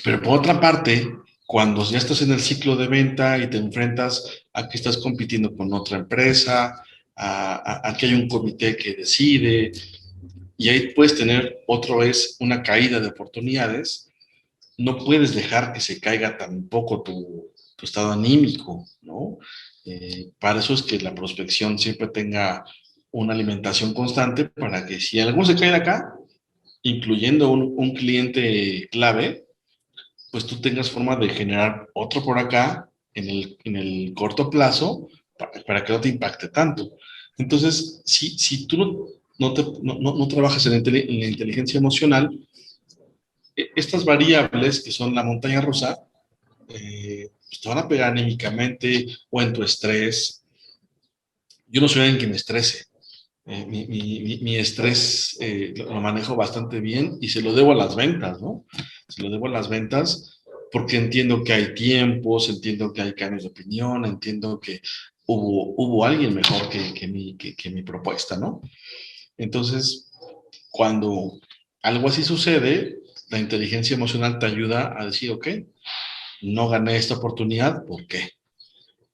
pero por otra parte, cuando ya estás en el ciclo de venta y te enfrentas a que estás compitiendo con otra empresa, a que hay un comité que decide, y ahí puedes tener otra vez una caída de oportunidades, no puedes dejar que se caiga tampoco tu estado anímico, ¿no? Para eso es que la prospección siempre tenga una alimentación constante para que si algo se cae de acá, incluyendo un cliente clave, pues tú tengas forma de generar otro por acá en el corto plazo para que no te impacte tanto. Entonces, si tú no trabajas en la inteligencia emocional, estas variables que son la montaña rusa, pues te van a pegar anímicamente o en tu estrés. Yo no soy alguien que me estrese. Mi estrés lo manejo bastante bien y se lo debo a las ventas, ¿no? Se lo debo a las ventas porque entiendo que hay tiempos, entiendo que hay cambios de opinión, entiendo que hubo alguien mejor que mi propuesta, ¿no? Entonces, cuando algo así sucede, la inteligencia emocional te ayuda a decir, ok, no gané esta oportunidad, ¿por qué?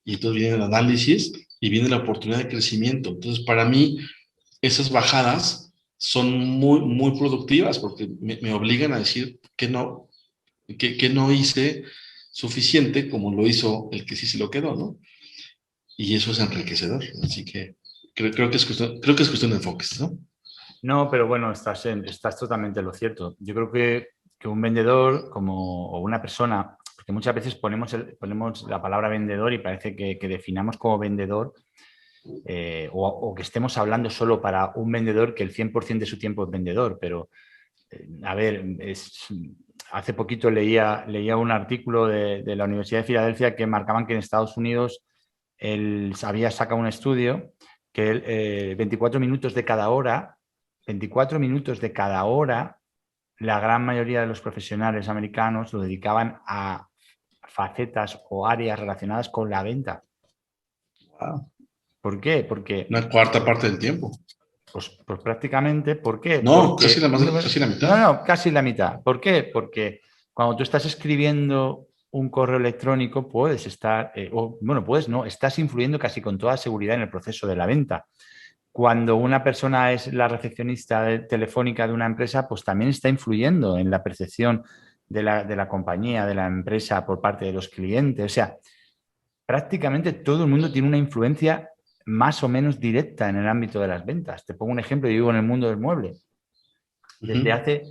Y entonces viene el análisis y viene la oportunidad de crecimiento. Entonces, para mí, esas bajadas son muy productivas porque me obligan a decir que no hice suficiente como lo hizo el que sí se lo quedó, ¿no? Y eso es enriquecedor. Así que creo que es cuestión de enfoques, ¿no? No, pero bueno, estás totalmente en lo cierto. Yo creo que un vendedor o una persona, porque muchas veces ponemos la palabra vendedor y parece que definamos como vendedor o que estemos hablando solo para un vendedor que el 100% de su tiempo es vendedor, pero a ver, hace poquito leía un artículo de la Universidad de Filadelfia que marcaban que en Estados Unidos él había sacado un estudio que 24 minutos de cada hora, 24 minutos de cada hora, la gran mayoría de los profesionales americanos lo dedicaban a facetas o áreas relacionadas con la venta. Wow. ¿Por qué? Porque Una cuarta parte del tiempo. pues prácticamente, ¿por qué? No, Porque, casi la mitad. no, casi la mitad. ¿Por qué? Porque cuando tú estás escribiendo un correo electrónico, puedes estar, estás influyendo casi con toda seguridad en el proceso de la venta. Cuando una persona es la recepcionista telefónica de una empresa, pues también está influyendo en la percepción de la compañía, de la empresa por parte de los clientes. O sea, prácticamente todo el mundo tiene una influencia más o menos directa en el ámbito de las ventas. Te pongo un ejemplo, yo vivo en el mundo del mueble. Desde hace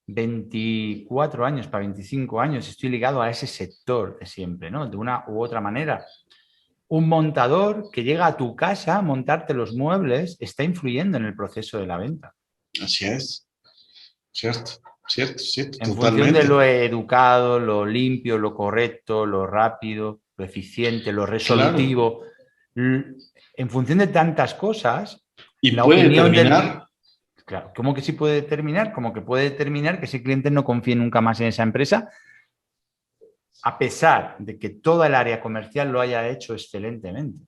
24 años para 25 años estoy ligado a ese sector de siempre, ¿no? De una u otra manera. Un montador que llega a tu casa a montarte los muebles está influyendo en el proceso de la venta. Así es. Cierto, En función de totalmente. lo educado, lo limpio, lo correcto, lo rápido, lo eficiente, lo Claro. resolutivo. En función de tantas cosas, Y la puede opinión determinar. Claro, ¿cómo que sí puede determinar? Como que puede determinar que ese cliente no confíe nunca más en esa empresa, a pesar de que toda el área comercial lo haya hecho excelentemente.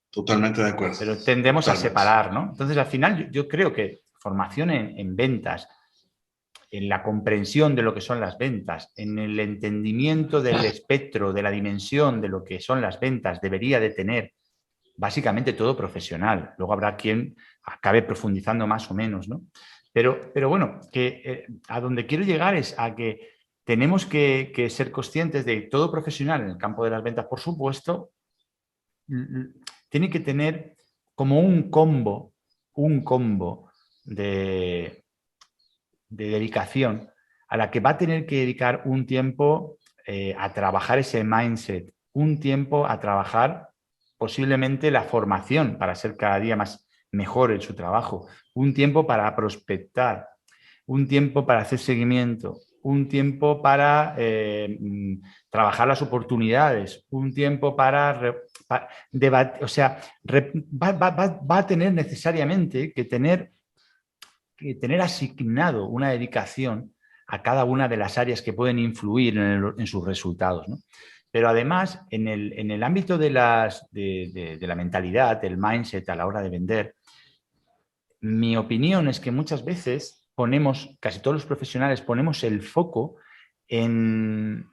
Totalmente de acuerdo. Pero tendemos a Totalmente. separar, ¿no? Entonces, al final, yo creo que formación en ventas, en la comprensión de lo que son las ventas, en el entendimiento del espectro, de la dimensión de lo que son las ventas, debería de tener básicamente todo profesional. Luego habrá quien acabe profundizando más o menos, ¿no? Pero bueno, a donde quiero llegar es a que tenemos que ser conscientes de que todo profesional en el campo de las ventas, por supuesto, tiene que tener como un combo de dedicación a la que va a tener que dedicar un tiempo a trabajar ese mindset, un tiempo a trabajar posiblemente la formación para ser cada día mejor en su trabajo, un tiempo para prospectar, un tiempo para hacer seguimiento, un tiempo para trabajar las oportunidades, un tiempo para debatir, o sea, va a tener necesariamente que tener asignado una dedicación a cada una de las áreas que pueden influir en sus resultados, ¿no? Pero además, en el ámbito de la mentalidad, del mindset a la hora de vender, mi opinión es que muchas veces casi todos los profesionales ponemos el foco en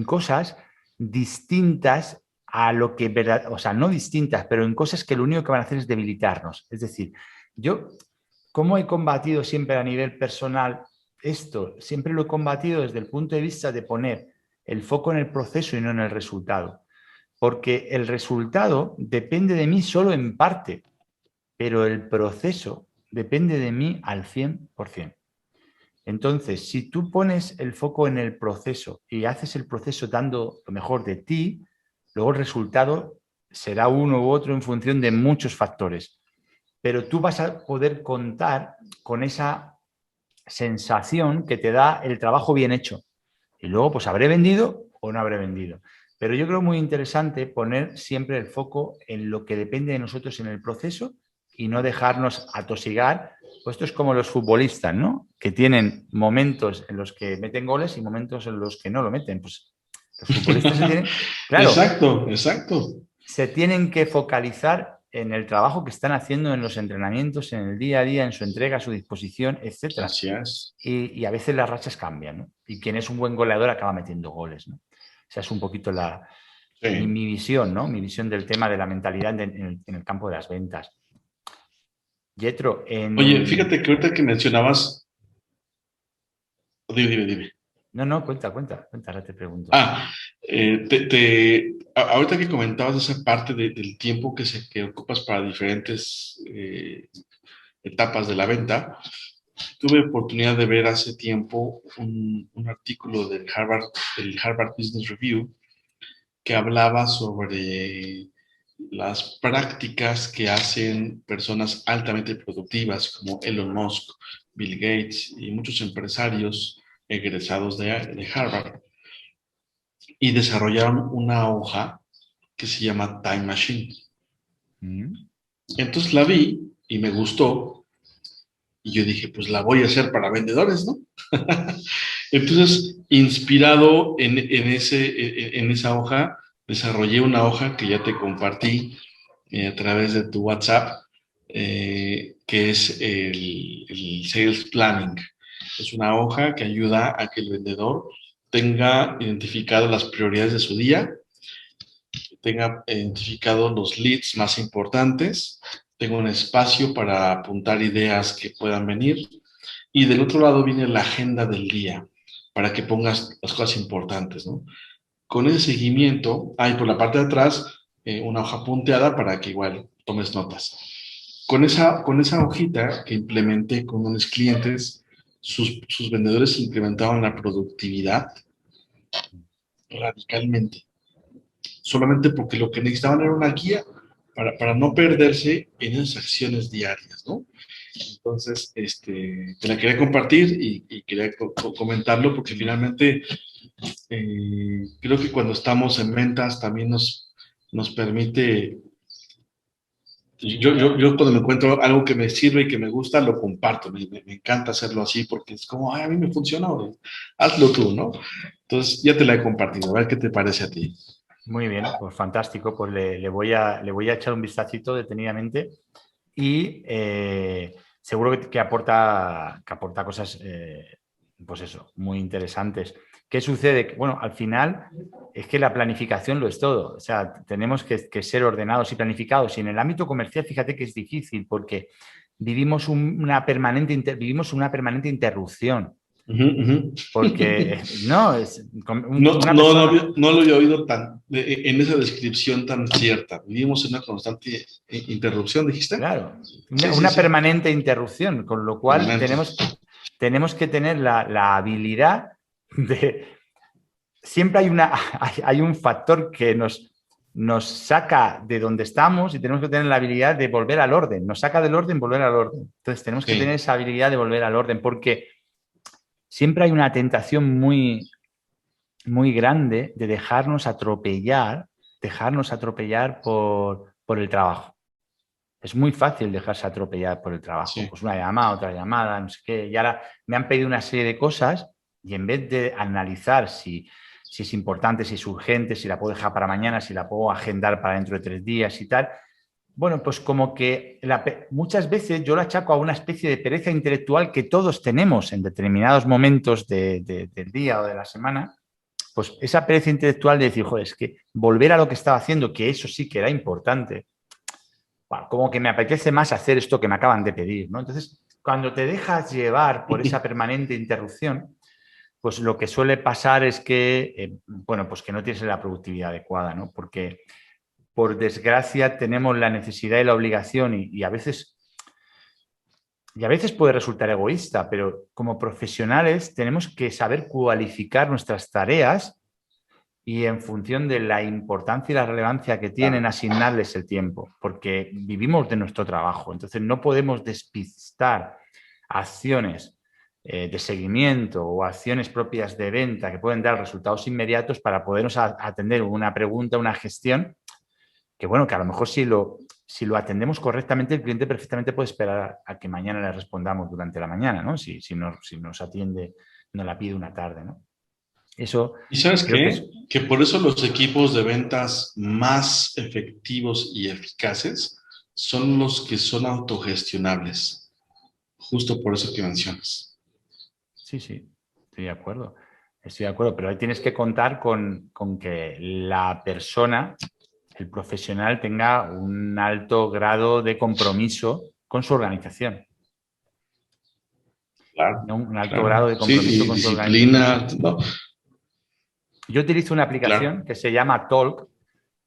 cosas distintas a lo que, o sea, no distintas, pero en cosas que lo único que van a hacer es debilitarnos. Es decir, ¿cómo he combatido siempre a nivel personal esto? Siempre lo he combatido desde el punto de vista de poner el foco en el proceso y no en el resultado. Porque el resultado depende de mí solo en parte, pero el proceso depende de mí al 100%. Entonces, si tú pones el foco en el proceso y haces el proceso dando lo mejor de ti, luego el resultado será uno u otro en función de muchos factores. Pero tú vas a poder contar con esa sensación que te da el trabajo bien hecho. Y luego, pues, ¿habré vendido o no habré vendido? Pero yo creo muy interesante poner siempre el foco en lo que depende de nosotros en el proceso y no dejarnos atosigar. Pues esto es como los futbolistas, ¿no? Que tienen momentos en los que meten goles y momentos en los que no lo meten. Pues los futbolistas se tienen... Claro, Exacto, exacto. se tienen que focalizar en el trabajo que están haciendo en los entrenamientos, en el día a día, en su entrega, su disposición, etcétera. Así es. Y a veces las rachas cambian, ¿no? Y quien es un buen goleador acaba metiendo goles, ¿no? Esa es un poquito mi Sí. visión, ¿no? Mi visión del tema de la mentalidad en el campo de las ventas. Yetro, Oye, fíjate que ahorita que mencionabas, dime. No, cuenta, ahora te pregunto. Ah, ahorita que comentabas esa parte del tiempo que ocupas para diferentes etapas de la venta, tuve oportunidad de ver hace tiempo un artículo del Harvard Business Review que hablaba sobre las prácticas que hacen personas altamente productivas como Elon Musk, Bill Gates y muchos empresarios egresados de Harvard, y desarrollaron una hoja que se llama Time Machine. Mm. Entonces la vi y me gustó y yo dije, pues la voy a hacer para vendedores, ¿no? Entonces, inspirado en esa hoja, desarrollé una hoja que ya te compartí a través de tu WhatsApp, que es el Sales Planning. Es una hoja que ayuda a que el vendedor tenga identificado las prioridades de su día, tenga identificado los leads más importantes, tenga un espacio para apuntar ideas que puedan venir, y del otro lado viene la agenda del día para que pongas las cosas importantes, ¿no? Con ese seguimiento, hay por la parte de atrás una hoja punteada para que igual tomes notas. Con esa hojita que implementé con unos clientes, sus vendedores incrementaban la productividad radicalmente, solamente porque lo que necesitaban era una guía para no perderse en esas acciones diarias, ¿no? Entonces, te la quería compartir y quería comentarlo porque finalmente creo que cuando estamos en ventas también nos permite, yo cuando me encuentro algo que me sirve y que me gusta, lo comparto, me encanta hacerlo así porque es como, ay, a mí me funciona, hazlo tú, ¿no? Entonces ya te la he compartido, a ver qué te parece a ti. Muy bien, pues fantástico. Pues le voy a echar un vistacito detenidamente y seguro que aporta cosas, pues eso, muy interesantes. ¿Qué sucede? Que, bueno, al final es que la planificación lo es todo. O sea, tenemos que ser ordenados y planificados. Y en el ámbito comercial, fíjate que es difícil porque vivimos una permanente interrupción. Uh -huh, uh -huh. Porque no, una persona. No lo había oído en esa descripción tan cierta. Vivimos en una constante interrupción, ¿dijiste? Claro, Sí, sí, una sí. permanente interrupción, con lo cual Permanente. tenemos que tener la habilidad de... Siempre hay un factor que nos saca de donde estamos y tenemos que tener la habilidad de volver al orden. Nos saca del orden, volver al orden. Entonces tenemos que tener Sí. esa habilidad de volver al orden porque siempre hay una tentación muy, muy grande de dejarnos atropellar por el trabajo. Es muy fácil dejarse atropellar por el trabajo. Sí. Pues una llamada, otra llamada, no sé qué. Y ahora me han pedido una serie de cosas y en vez de analizar si es importante, si es urgente, si la puedo dejar para mañana, si la puedo agendar para dentro de 3 días y tal, bueno, pues como que muchas veces yo la achaco a una especie de pereza intelectual que todos tenemos en determinados momentos del día o de la semana, pues esa pereza intelectual de decir, joder, es que volver a lo que estaba haciendo, que eso sí que era importante, bueno, como que me apetece más hacer esto que me acaban de pedir, ¿no? Entonces, cuando te dejas llevar por esa permanente interrupción, pues lo que suele pasar es que, bueno, pues que no tienes la productividad adecuada, ¿no? Porque, por desgracia, tenemos la necesidad y la obligación y a veces puede resultar egoísta, pero como profesionales tenemos que saber cualificar nuestras tareas y en función de la importancia y la relevancia que tienen, Claro. asignarles el tiempo, porque vivimos de nuestro trabajo. Entonces, no podemos despistar acciones de seguimiento o acciones propias de venta que pueden dar resultados inmediatos para podernos atender una pregunta, una gestión, que bueno, que a lo mejor si lo atendemos correctamente, el cliente perfectamente puede esperar a que mañana le respondamos durante la mañana, ¿no? Si nos atiende, nos la pide una tarde, ¿no? Eso ¿Y sabes creo que qué? es... Que por eso los equipos de ventas más efectivos y eficaces son los que son autogestionables, justo por eso que mencionas. Sí, sí, estoy de acuerdo. Estoy de acuerdo, pero ahí tienes que contar con que la persona, el profesional, tenga un alto grado de compromiso con su organización. Claro, ¿No? Un alto claro. grado de Sí, compromiso y con su organización. disciplina, no, Yo utilizo una claro. aplicación que se llama Talk,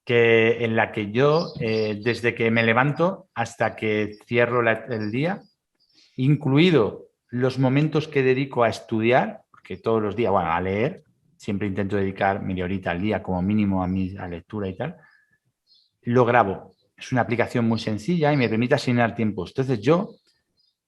en la que yo, desde que me levanto hasta que cierro el día, incluido los momentos que dedico a estudiar, porque todos los días, bueno, a leer, siempre intento dedicar media horita al día como mínimo a lectura y tal, lo grabo. Es una aplicación muy sencilla y me permite asignar tiempos. Entonces yo,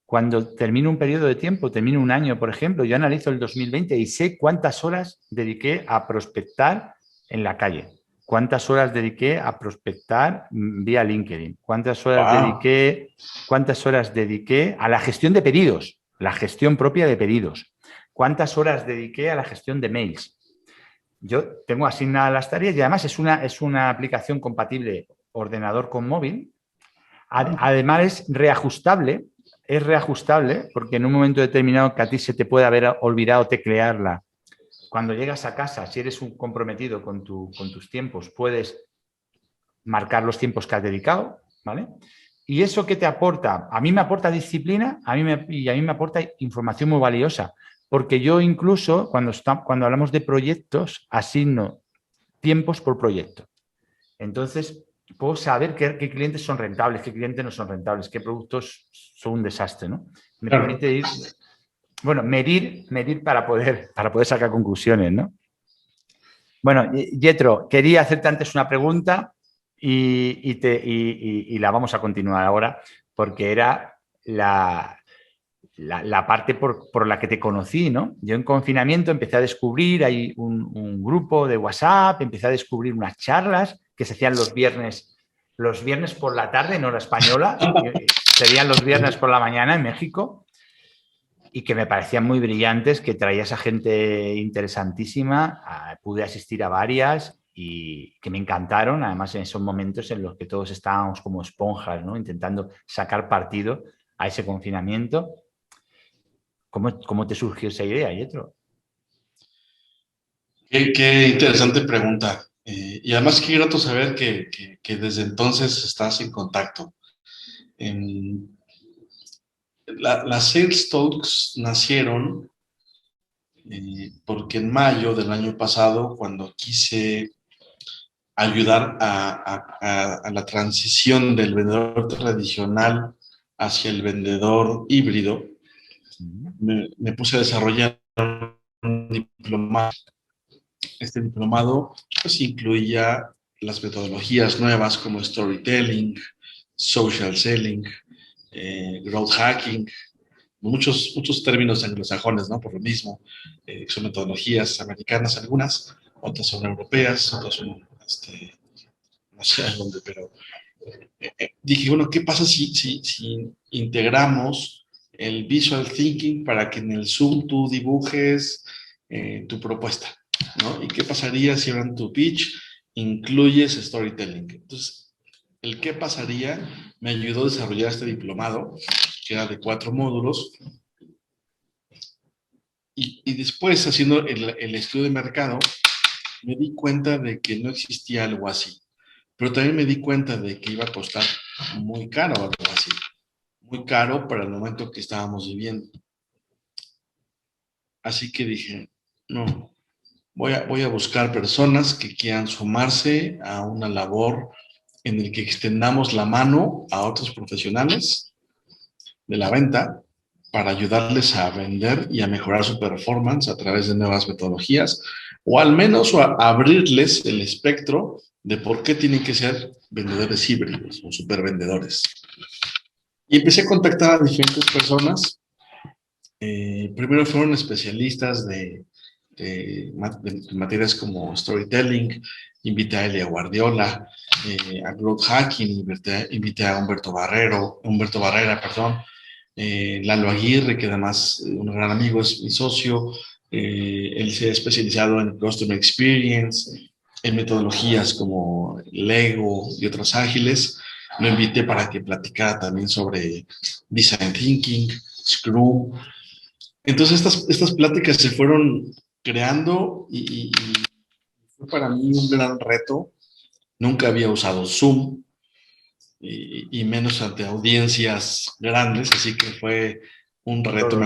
cuando termino un periodo de tiempo, termino un año, por ejemplo, yo analizo el 2020 y sé cuántas horas dediqué a prospectar en la calle, cuántas horas dediqué a prospectar vía LinkedIn, Wow. cuántas horas dediqué a la gestión de pedidos, la gestión propia de pedidos, cuántas horas dediqué a la gestión de mails. Yo tengo asignadas las tareas y además es una aplicación compatible ordenador con móvil. Además es reajustable porque en un momento determinado que a ti se te puede haber olvidado teclearla. Cuando llegas a casa, si eres un comprometido con tus tiempos, puedes marcar los tiempos que has dedicado, ¿vale? ¿Y eso qué te aporta? A mí me aporta disciplina y a mí me aporta información muy valiosa, porque yo incluso cuando hablamos de proyectos asigno tiempos por proyecto. Entonces, puedo saber qué clientes son rentables, qué clientes no son rentables, qué productos son un desastre, ¿no? Me Claro. permite medir para poder sacar conclusiones, ¿no? Bueno, Yetro, quería hacerte antes una pregunta y la vamos a continuar ahora, porque era la parte por la que te conocí, ¿no? Yo en confinamiento empecé a descubrir, hay un grupo de WhatsApp, empecé a descubrir unas charlas que se hacían los viernes por la tarde, en hora española, serían los viernes por la mañana en México, y que me parecían muy brillantes, que traías a gente interesantísima, pude asistir a varias y que me encantaron, además en esos momentos en los que todos estábamos como esponjas, ¿no? Intentando sacar partido a ese confinamiento. ¿Cómo te surgió esa idea, Yetro? Qué interesante pregunta. Y además qué grato saber que desde entonces estás en contacto. En, las Sales Talks nacieron porque en mayo del año pasado, cuando quise ayudar a la transición del vendedor tradicional hacia el vendedor híbrido, me puse a desarrollar un diplomado. Este diplomado pues incluía las metodologías nuevas como storytelling, social selling, growth hacking, muchos términos anglosajones, ¿no? Por lo mismo, son metodologías americanas algunas, otras son europeas, otras son, no sé dónde, pero dije, bueno, ¿qué pasa si integramos el visual thinking para que en el Zoom tú dibujes tu propuesta, ¿no? ¿Y qué pasaría si ahora en tu pitch incluyes storytelling? Entonces, el qué pasaría me ayudó a desarrollar este diplomado, que era de 4 módulos, y después, haciendo el estudio de mercado, me di cuenta de que no existía algo así. Pero también me di cuenta de que iba a costar muy caro algo así. Muy caro para el momento que estábamos viviendo. Así que dije, no, voy a buscar personas que quieran sumarse a una labor en el que extendamos la mano a otros profesionales de la venta para ayudarles a vender y a mejorar su performance a través de nuevas metodologías, o al menos a abrirles el espectro de por qué tienen que ser vendedores híbridos o supervendedores. Y empecé a contactar a diferentes personas. Primero fueron especialistas de materias como storytelling, invité a Elia Guardiola, a growth hacking, invité a Humberto Barrera, perdón, Lalo Aguirre, que además un gran amigo es mi socio, Él se ha especializado en Customer Experience, en metodologías como Lego y otras ágiles. Lo invité para que platicara también sobre Design Thinking, Scrum. Entonces estas pláticas se fueron creando y fue para mí un gran reto. Nunca había usado Zoom y menos ante audiencias grandes, así que fue un reto.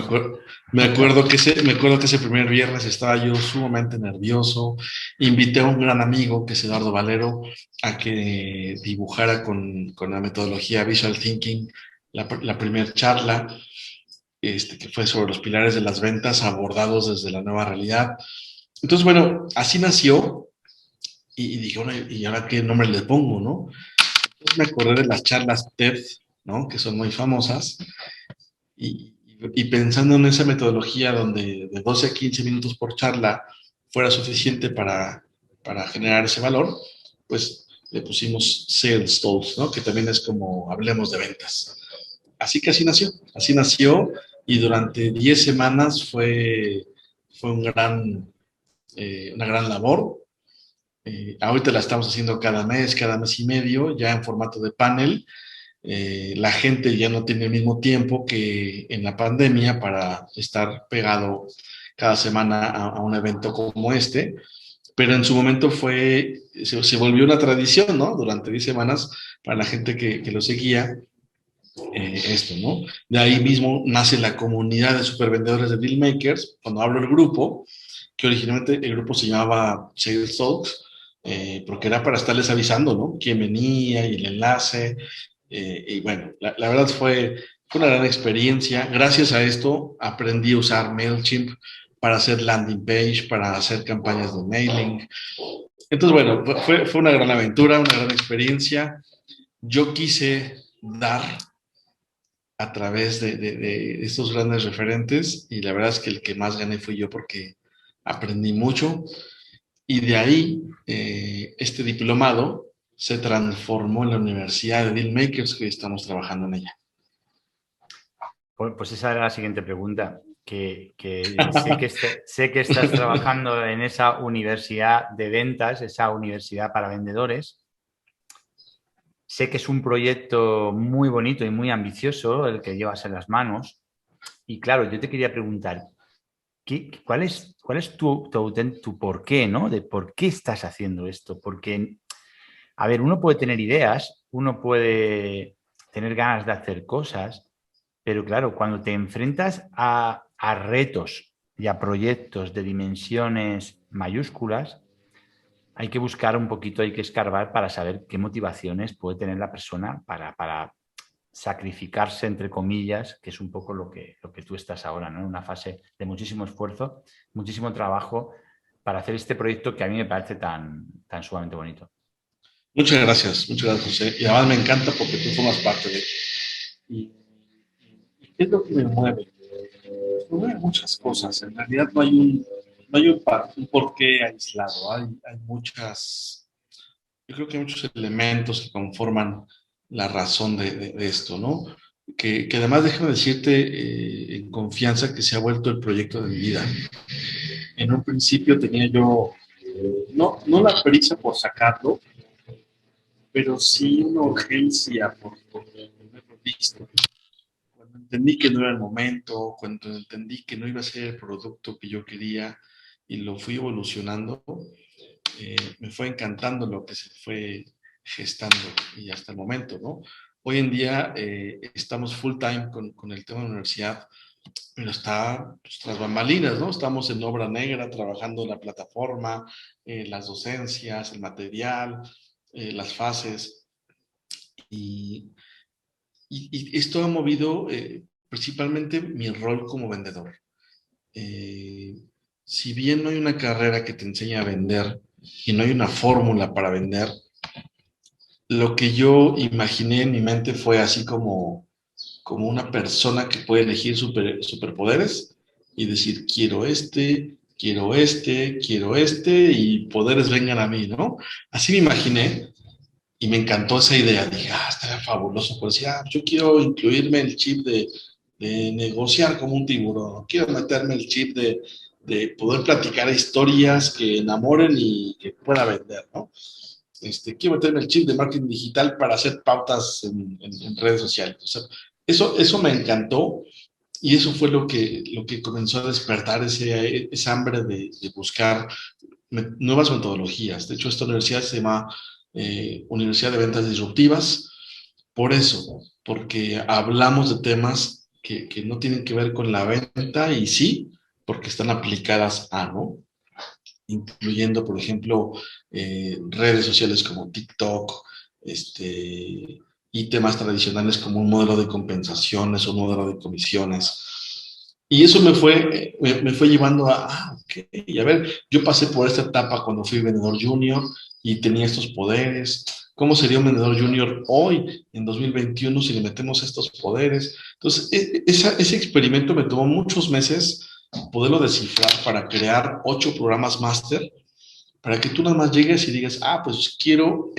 Me acuerdo que ese primer viernes estaba yo sumamente nervioso. Invité a un gran amigo, que es Eduardo Valero, a que dibujara con la metodología Visual Thinking la primera charla, que fue sobre los pilares de las ventas abordados desde la nueva realidad. Entonces, bueno, así nació y dije, bueno, ¿y ahora qué nombre le pongo, no? Entonces me acordé de las charlas TED, ¿no? Que son muy famosas, y pensando en esa metodología donde de 12 a 15 minutos por charla fuera suficiente para generar ese valor, pues le pusimos Sales Talks, ¿no? Que también es como hablemos de ventas. Así que así nació y durante 10 semanas fue una gran labor. Ahorita la estamos haciendo cada mes y medio, ya en formato de panel. La gente ya no tiene el mismo tiempo que en la pandemia para estar pegado cada semana a un evento como este, pero en su momento se volvió una tradición, ¿no? Durante 10 semanas para la gente que lo seguía, esto, ¿no? De ahí mismo nace la comunidad de supervendedores de Dealmakers. Cuando hablo del grupo, que originalmente el grupo se llamaba Sales Talks, porque era para estarles avisando, ¿no? Quién venía y el enlace. Y bueno, la verdad fue una gran experiencia. Gracias a esto aprendí a usar MailChimp para hacer landing page, para hacer campañas de mailing. Entonces, bueno, fue una gran aventura, una gran experiencia. Yo quise dar a través de estos grandes referentes y la verdad es que el que más gané fui yo porque aprendí mucho y de ahí este diplomado se transformó en la Universidad de Dealmakers, que hoy estamos trabajando en ella. Pues esa era la siguiente pregunta, que sé que estás trabajando en esa universidad de ventas, esa universidad para vendedores. Sé que es un proyecto muy bonito y muy ambicioso el que llevas en las manos. Y claro, yo te quería preguntar, ¿cuál es tu por qué, ¿no? De por qué estás haciendo esto? Porque, a ver, uno puede tener ideas, uno puede tener ganas de hacer cosas, pero claro, cuando te enfrentas a retos y a proyectos de dimensiones mayúsculas, hay que buscar un poquito, hay que escarbar para saber qué motivaciones puede tener la persona para sacrificarse, entre comillas, que es un poco lo que tú estás ahora, ¿no? En una fase de muchísimo esfuerzo, muchísimo trabajo para hacer este proyecto que a mí me parece tan sumamente bonito. Muchas gracias, José. Y además me encanta porque tú formas parte de... ¿Y qué es lo que me mueve? Me mueven muchas cosas. En realidad no hay un porqué aislado. Hay muchas... Yo creo que hay muchos elementos que conforman la razón de esto, ¿no? Que además déjame decirte en confianza que se ha vuelto el proyecto de mi vida. En un principio tenía yo, no la prisa por sacarlo, pero sí una urgencia por haberlo visto. Cuando entendí que no era el momento, cuando entendí que no iba a ser el producto que yo quería y lo fui evolucionando, me fue encantando lo que se fue gestando y hasta el momento, ¿no? Hoy en día estamos full time con el tema de la universidad, pero está pues, tras bambalinas, ¿no? Estamos en obra negra, trabajando en la plataforma, las docencias, el material, las fases, y, y esto ha movido principalmente mi rol como vendedor. Eh, si bien no hay una carrera que te enseñe a vender y no hay una fórmula para vender, lo que yo imaginé en mi mente fue así como una persona que puede elegir superpoderes y decir, quiero este, y poderes vengan a mí, ¿no? Así me imaginé y me encantó esa idea. Dije, estaría fabuloso, pues decir, yo quiero incluirme el chip de negociar como un tiburón, quiero meterme el chip de poder platicar historias que enamoren y que pueda vender, ¿no? Quiero meterme el chip de marketing digital para hacer pautas en redes sociales. O sea, eso me encantó y eso fue lo que comenzó a despertar esa hambre de buscar nuevas metodologías. De hecho, esta universidad se llama Universidad de Ventas Disruptivas, por eso, porque hablamos de temas que no tienen que ver con la venta y sí, porque están aplicadas a, ¿no? Incluyendo, por ejemplo, redes sociales como TikTok, y temas tradicionales como un modelo de compensaciones o un modelo de comisiones. Y eso me fue llevando ok, y a ver, yo pasé por esta etapa cuando fui vendedor junior y tenía estos poderes. ¿Cómo sería un vendedor junior hoy, en 2021, si le metemos estos poderes? Entonces, ese experimento me tomó muchos meses poderlo descifrar para crear 8 programas máster, para que tú nada más llegues y digas, pues quiero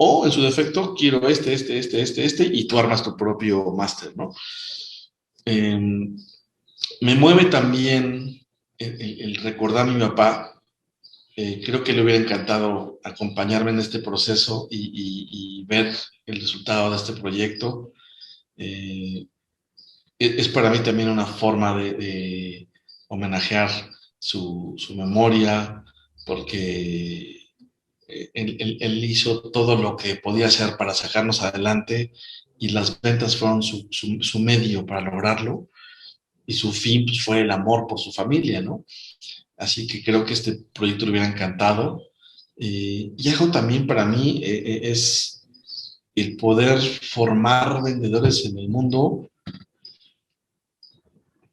o en su defecto, quiero y tú armas tu propio máster, ¿no? Eh, Me mueve también el recordar a mi papá. Creo que le hubiera encantado acompañarme en este proceso y ver el resultado de este proyecto. Eh, es para mí también una forma de homenajear su memoria, porque él hizo todo lo que podía hacer para sacarnos adelante y las ventas fueron su medio para lograrlo y su fin pues, fue el amor por su familia, ¿no? Así que creo que este proyecto le hubiera encantado. Y algo también para mí es el poder formar vendedores en el mundo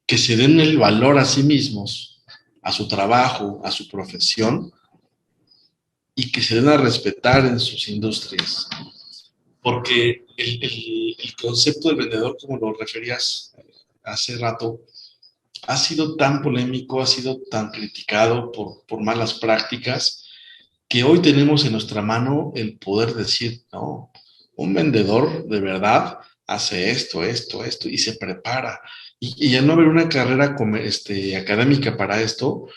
que se den el valor a sí mismos, a su trabajo, a su profesión, y que se den a respetar en sus industrias. Porque el concepto del vendedor, como lo referías hace rato, ha sido tan polémico, ha sido tan criticado por malas prácticas, que hoy tenemos en nuestra mano el poder decir, no, un vendedor de verdad hace esto, y se prepara. Y al no haber una carrera académica para esto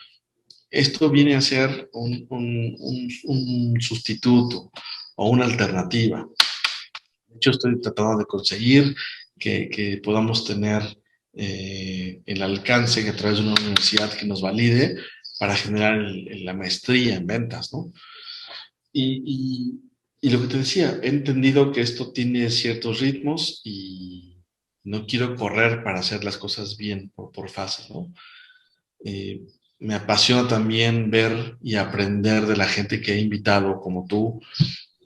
viene a ser un sustituto o una alternativa. De hecho, estoy tratando de conseguir que podamos tener el alcance a través de una universidad que nos valide para generar la maestría en ventas, ¿no? Y, y lo que te decía, he entendido que esto tiene ciertos ritmos y no quiero correr para hacer las cosas bien por fase, ¿no? Eh, Me apasiona también ver y aprender de la gente que he invitado como tú.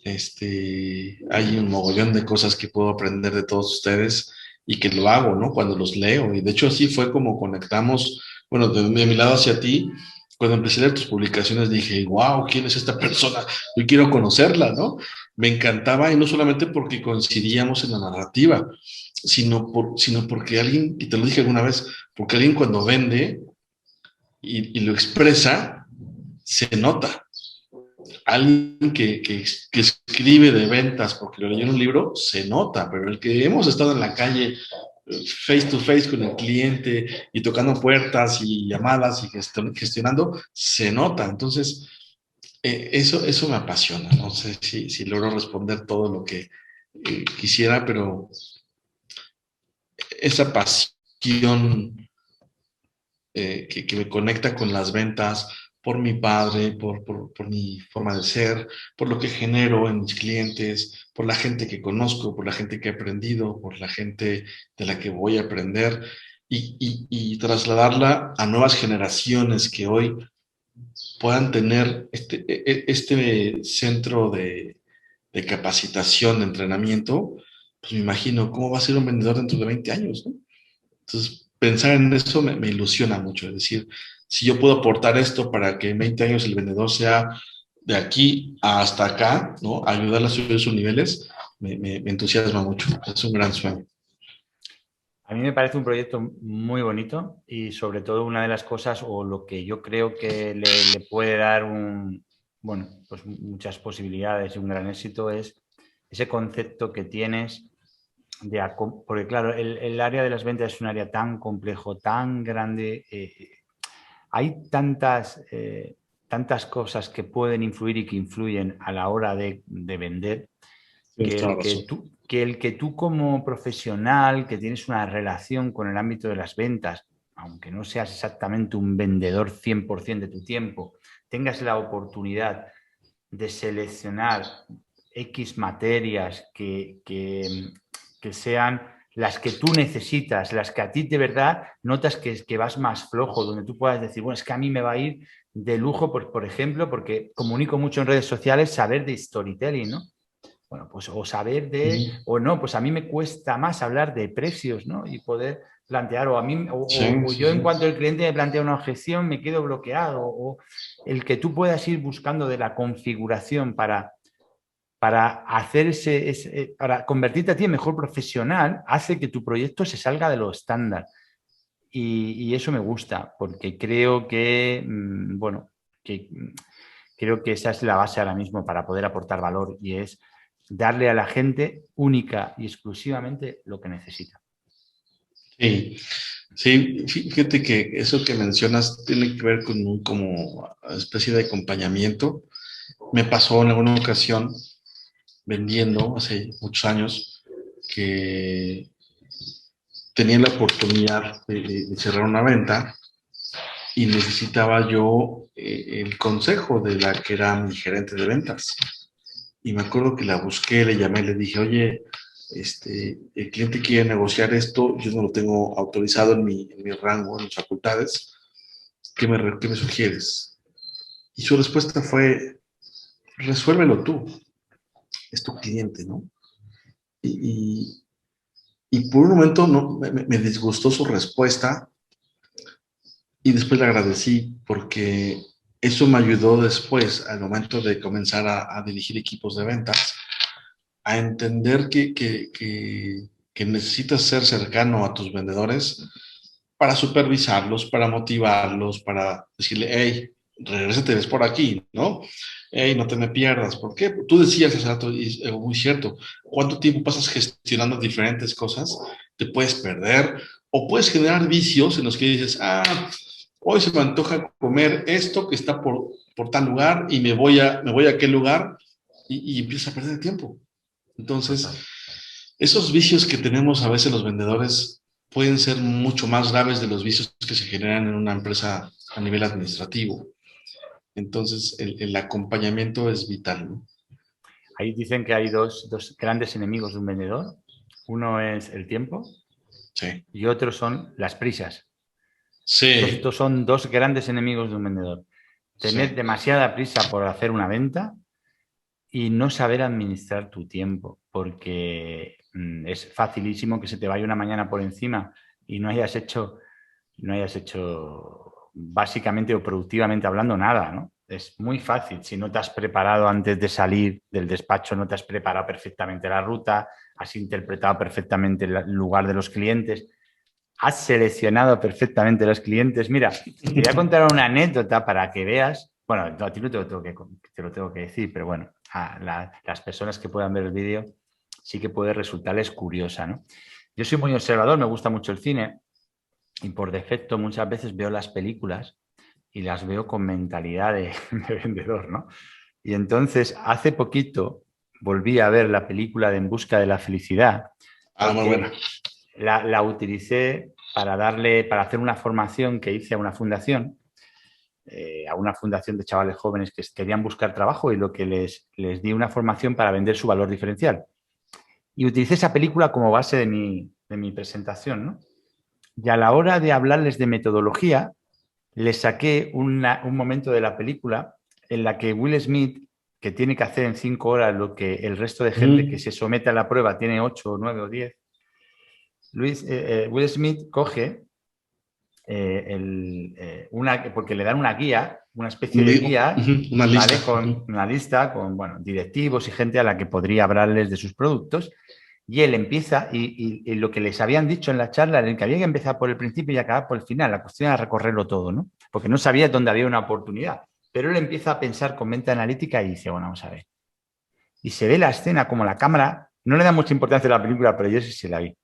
Hay un mogollón de cosas que puedo aprender de todos ustedes y que lo hago, ¿no? Cuando los leo. Y de hecho así fue como conectamos, bueno, de mi lado hacia ti. Cuando empecé a leer tus publicaciones dije, wow, ¿quién es esta persona? Yo quiero conocerla, ¿no? Me encantaba y no solamente porque coincidíamos en la narrativa, sino porque alguien, y te lo dije alguna vez, porque alguien cuando vende y lo expresa, se nota. Alguien que escribe de ventas porque lo leyó en un libro, se nota, pero el que hemos estado en la calle face to face con el cliente y tocando puertas y llamadas y gestionando, se nota. Entonces, eso me apasiona. No sé si logro responder todo lo que quisiera, pero esa pasión que me conecta con las ventas, por mi padre, por mi forma de ser, por lo que genero en mis clientes, por la gente que conozco, por la gente que he aprendido, por la gente de la que voy a aprender y trasladarla a nuevas generaciones que hoy puedan tener este centro de capacitación, de entrenamiento. Pues me imagino cómo va a ser un vendedor dentro de 20 años, ¿no? Entonces, pensar en eso me ilusiona mucho. Es decir, si yo puedo aportar esto para que en 20 años el vendedor sea de aquí hasta acá, ¿no? Ayudarle a subir sus niveles, me entusiasma mucho. Es un gran sueño. A mí me parece un proyecto muy bonito y sobre todo una de las cosas o lo que yo creo que le puede dar bueno, pues muchas posibilidades y un gran éxito es ese concepto que tienes porque claro, el área de las ventas es un área tan complejo, tan grande, hay tantas cosas que pueden influir y que influyen a la hora de vender, Tienes toda la razón. que el que tú como profesional, que tienes una relación con el ámbito de las ventas, aunque no seas exactamente un vendedor 100% de tu tiempo, tengas la oportunidad de seleccionar X materias que sean las que tú necesitas, las que a ti de verdad notas que vas más flojo, donde tú puedas decir, bueno, es que a mí me va a ir de lujo, por ejemplo, porque comunico mucho en redes sociales, saber de storytelling, ¿no? Bueno, pues o saber o no, pues a mí me cuesta más hablar de precios, ¿no? Y poder plantear, o a mí, Sí, o sí, yo en sí. cuanto el cliente me plantea una objeción, me quedo bloqueado, o el que tú puedas ir buscando de la configuración para hacer para convertirte a ti en mejor profesional, hace que tu proyecto se salga de lo estándar. Y eso me gusta, porque creo que, bueno, creo que esa es la base ahora mismo para poder aportar valor, y es darle a la gente única y exclusivamente lo que necesita. Sí, sí, fíjate que eso que mencionas tiene que ver con un como especie de acompañamiento. Me pasó en alguna ocasión vendiendo hace muchos años que tenía la oportunidad de cerrar una venta y necesitaba yo el consejo de la que era mi gerente de ventas. Y me acuerdo que la busqué, le llamé, le dije, oye, el cliente quiere negociar esto, yo no lo tengo autorizado en mi rango, en mis facultades, ¿qué me sugieres? Y su respuesta fue, resuélvelo tú, es tu cliente, ¿no? Y, y por un momento no, me disgustó su respuesta y después le agradecí porque eso me ayudó después, al momento de comenzar a dirigir equipos de ventas, a entender que necesitas ser cercano a tus vendedores para supervisarlos, para motivarlos, para decirle, hey, regrésate, ves por aquí, ¿no? Hey, no te me pierdas. ¿Por qué? Tú decías hace rato, y es muy cierto, ¿cuánto tiempo pasas gestionando diferentes cosas? Te puedes perder o puedes generar vicios en los que dices, hoy se me antoja comer esto que está por tal lugar y me voy a aquel lugar y empiezas a perder tiempo. Entonces, esos vicios que tenemos a veces los vendedores pueden ser mucho más graves de los vicios que se generan en una empresa a nivel administrativo. Entonces, el acompañamiento es vital, ¿no? Ahí dicen que hay dos grandes enemigos de un vendedor. Uno es el tiempo Sí. y otro son las prisas. Estos Sí. dos son dos grandes enemigos de un vendedor. Tener Sí. demasiada prisa por hacer una venta y no saber administrar tu tiempo, porque es facilísimo que se te vaya una mañana por encima y no hayas hecho básicamente o productivamente hablando nada, ¿no? Es muy fácil. Si no te has preparado antes de salir del despacho, no te has preparado perfectamente la ruta, has interpretado perfectamente el lugar de los clientes, has seleccionado perfectamente los clientes. Mira, te voy a contar una anécdota para que veas. Bueno, a ti no te lo tengo que decir, pero bueno, a las personas que puedan ver el vídeo sí que puede resultarles curiosa, ¿no? Yo soy muy observador, me gusta mucho el cine y por defecto muchas veces veo las películas y las veo con mentalidad de vendedor, ¿no? Y entonces, hace poquito volví a ver la película de En busca de la felicidad, Muy buena. porque la utilicé para hacer una formación que hice a una fundación de chavales jóvenes que querían buscar trabajo, y lo que les di una formación para vender su valor diferencial. Y utilicé esa película como base de mi presentación, ¿no? Y a la hora de hablarles de metodología, les saqué un momento de la película en la que Will Smith, que tiene que hacer en 5 horas lo que el resto de gente que se somete a la prueba tiene 8 o 9 o 10, Will Smith coge porque le dan una guía, una especie de guía, Una lista. ¿vale? Con una lista con, bueno, directivos y gente a la que podría hablarles de sus productos. Y él empieza, y lo que les habían dicho en la charla era que había que empezar por el principio y acabar por el final. La cuestión era recorrerlo todo, ¿no? Porque no sabía dónde había una oportunidad. Pero él empieza a pensar con mente analítica y dice, bueno, vamos a ver. Y se ve la escena como la cámara, no le da mucha importancia a la película, pero yo sí se la vi.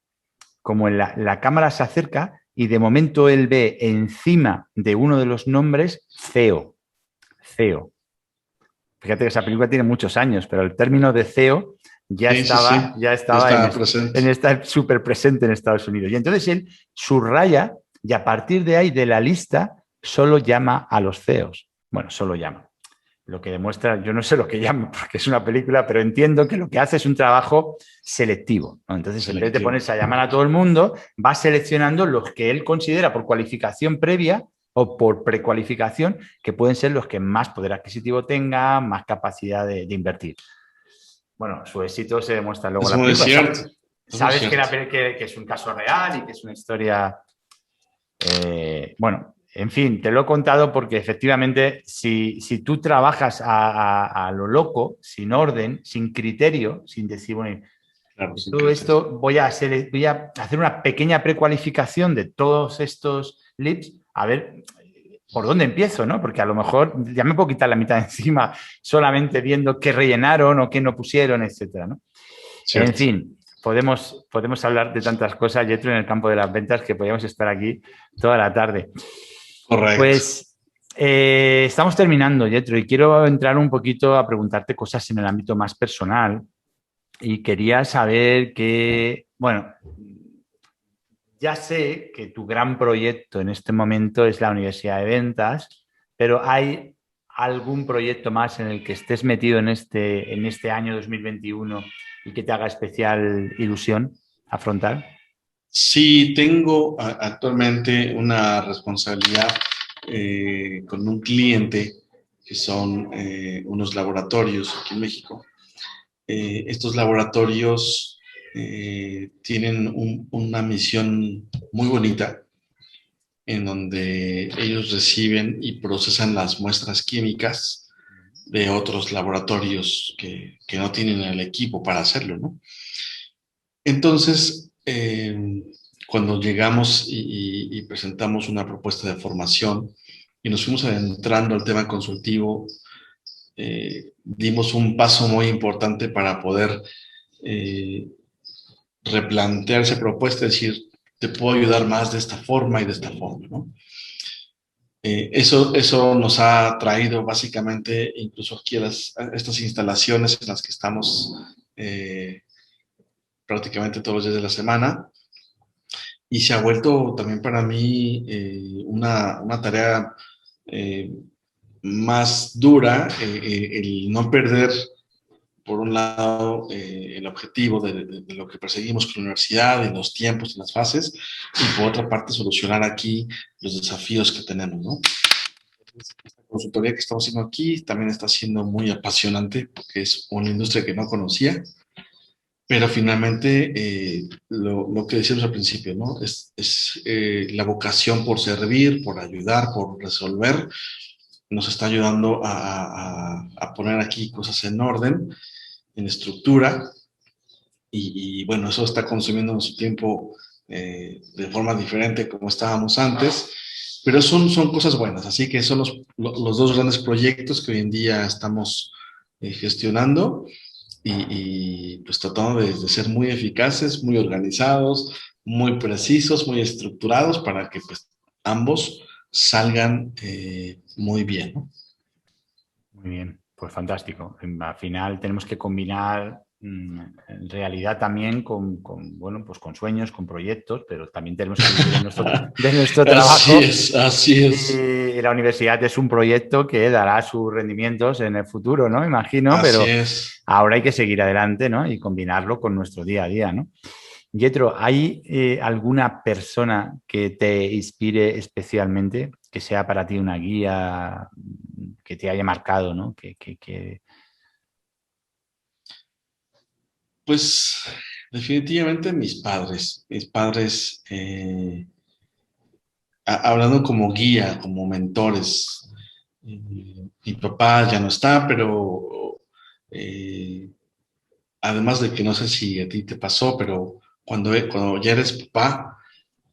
Como la cámara se acerca y de momento él ve encima de uno de los nombres CEO. CEO. Fíjate que esa película tiene muchos años, pero el término de CEO ya Sí, sí, sí. estaba, ya Ya estaba estaba presente. en estar súper presente en Estados Unidos. Y entonces él subraya y a partir de ahí, de la lista, solo llama a los CEOs. Bueno, solo llama. Lo que demuestra, yo no sé lo que llama porque es una película, pero entiendo que lo que hace es un trabajo selectivo, ¿no? Entonces, en vez de Selectivo. ponerse a llamar a todo el mundo, va seleccionando los que él considera por cualificación previa o por precualificación, que pueden ser los que más poder adquisitivo tengan, más capacidad de invertir. Bueno, su éxito se demuestra luego en Es la muy película. cierto. Es muy Sabes cierto. que es un caso real y que es una historia bueno, en fin, te lo he contado porque efectivamente si tú trabajas a lo loco, sin orden, sin criterio, sin decir, bueno, Claro, sin todo criterio. esto voy a hacer una pequeña precualificación de todos estos leads, a ver por dónde empiezo, ¿no? Porque a lo mejor ya me puedo quitar la mitad de encima solamente viendo qué rellenaron o qué no pusieron, etcétera, ¿no? En Cierto. fin, podemos hablar de tantas cosas, Yetro, en el campo de las ventas, que podríamos estar aquí toda la tarde. Correcto. Pues estamos terminando, Yetro, y quiero entrar un poquito a preguntarte cosas en el ámbito más personal. Y quería saber que, bueno, ya sé que tu gran proyecto en este momento es la Universidad de Ventas, pero ¿hay algún proyecto más en el que estés metido en este año 2021 y que te haga especial ilusión afrontar? Sí, tengo actualmente una responsabilidad con un cliente que son unos laboratorios aquí en México. Estos laboratorios tienen una misión muy bonita en donde ellos reciben y procesan las muestras químicas de otros laboratorios que no tienen el equipo para hacerlo, ¿no? Entonces, cuando llegamos y presentamos una propuesta de formación y nos fuimos adentrando al tema consultivo, dimos un paso muy importante para poder eh, replantear esa propuesta, es decir, te puedo ayudar más de esta forma y de esta forma, ¿no? Eso nos ha traído básicamente, incluso aquí a estas instalaciones en las que estamos prácticamente todos los días de la semana, y se ha vuelto también para mí una tarea eh, más dura, el no perder, por un lado, el objetivo de lo que perseguimos con la universidad, en los tiempos, en las fases, y por otra parte, solucionar aquí los desafíos que tenemos, ¿no? Esta consultoría que estamos haciendo aquí también está siendo muy apasionante porque es una industria que no conocía, pero finalmente lo que decíamos al principio, ¿no? Es la vocación por servir, por ayudar, por resolver, nos está ayudando a poner aquí cosas en orden, en estructura, y bueno, eso está consumiendo nuestro tiempo de forma diferente como estábamos antes, pero son cosas buenas, así que son los dos grandes proyectos que hoy en día estamos gestionando pues tratando de ser muy eficaces, muy organizados, muy precisos, muy estructurados para que pues ambos salgan muy bien, ¿no? Muy bien, pues fantástico. Al final tenemos que combinar en realidad también bueno, pues con sueños, con proyectos, pero también tenemos que vivir de nuestro Así trabajo. es, así es, Y la universidad es un proyecto que dará sus rendimientos en el futuro, ¿no? Imagino, así pero es. ahora hay que seguir adelante, ¿no? Y combinarlo con nuestro día a día, ¿no? Yetro, ¿hay alguna persona que te inspire especialmente, que sea para ti una guía, que te haya marcado, ¿no? Pues definitivamente mis padres hablando como guía, como mentores. Mi papá ya no está, pero eh, además de que no sé si a ti te pasó, pero cuando ya eres papá,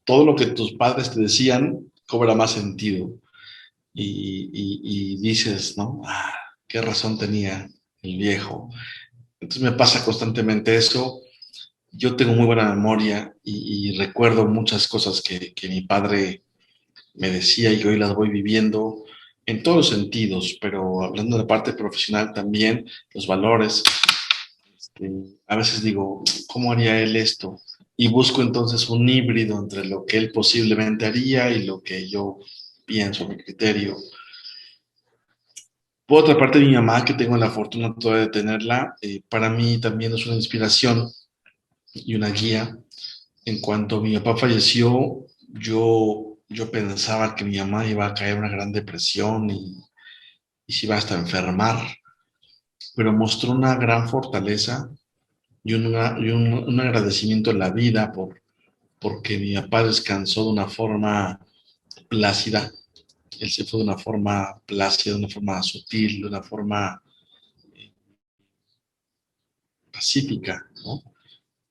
todo lo que tus padres te decían cobra más sentido y dices, ¿no? Ah, qué razón tenía el viejo. Entonces me pasa constantemente eso. yo tengo muy buena memoria y recuerdo muchas cosas que mi padre me decía y hoy las voy viviendo en todos los sentidos, pero hablando de la parte profesional también, los valores. A veces digo, ¿cómo haría él esto? Y busco entonces un híbrido entre lo que él posiblemente haría y lo que yo pienso, mi criterio. Por otra parte, mi mamá, que tengo la fortuna todavía de tenerla, para mí también es una inspiración y una guía. En cuanto mi papá falleció, yo pensaba que mi mamá iba a caer en una gran depresión y se iba hasta a enfermar, pero mostró una gran fortaleza y un agradecimiento a la vida porque mi papá descansó de una forma plácida. Él se fue de una forma plácida, de una forma sutil, de una forma pacífica, ¿no?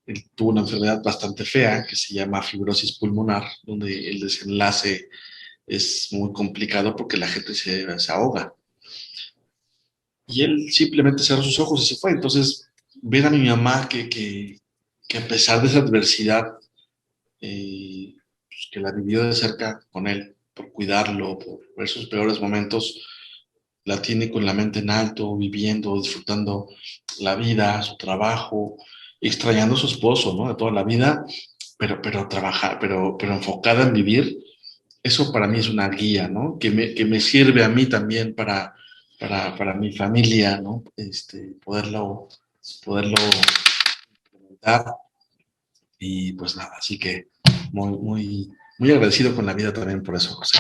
Él tuvo una enfermedad bastante fea que se llama fibrosis pulmonar, donde el desenlace es muy complicado porque la gente se ahoga. Y él simplemente cerró sus ojos y se fue. Entonces, ver a mi mamá que a pesar de esa adversidad, pues, que la vivió de cerca con él, por cuidarlo, por ver sus peores momentos, la tiene con la mente en alto, viviendo, disfrutando la vida, su trabajo, extrañando a su esposo, ¿no? De toda la vida, pero trabajar, pero enfocada en vivir. Eso para mí es una guía, ¿no? Que me sirve a mí también para mi familia, ¿no? Poderlo implementar. Y pues nada, así que muy, muy, muy agradecido con la vida también por eso, José.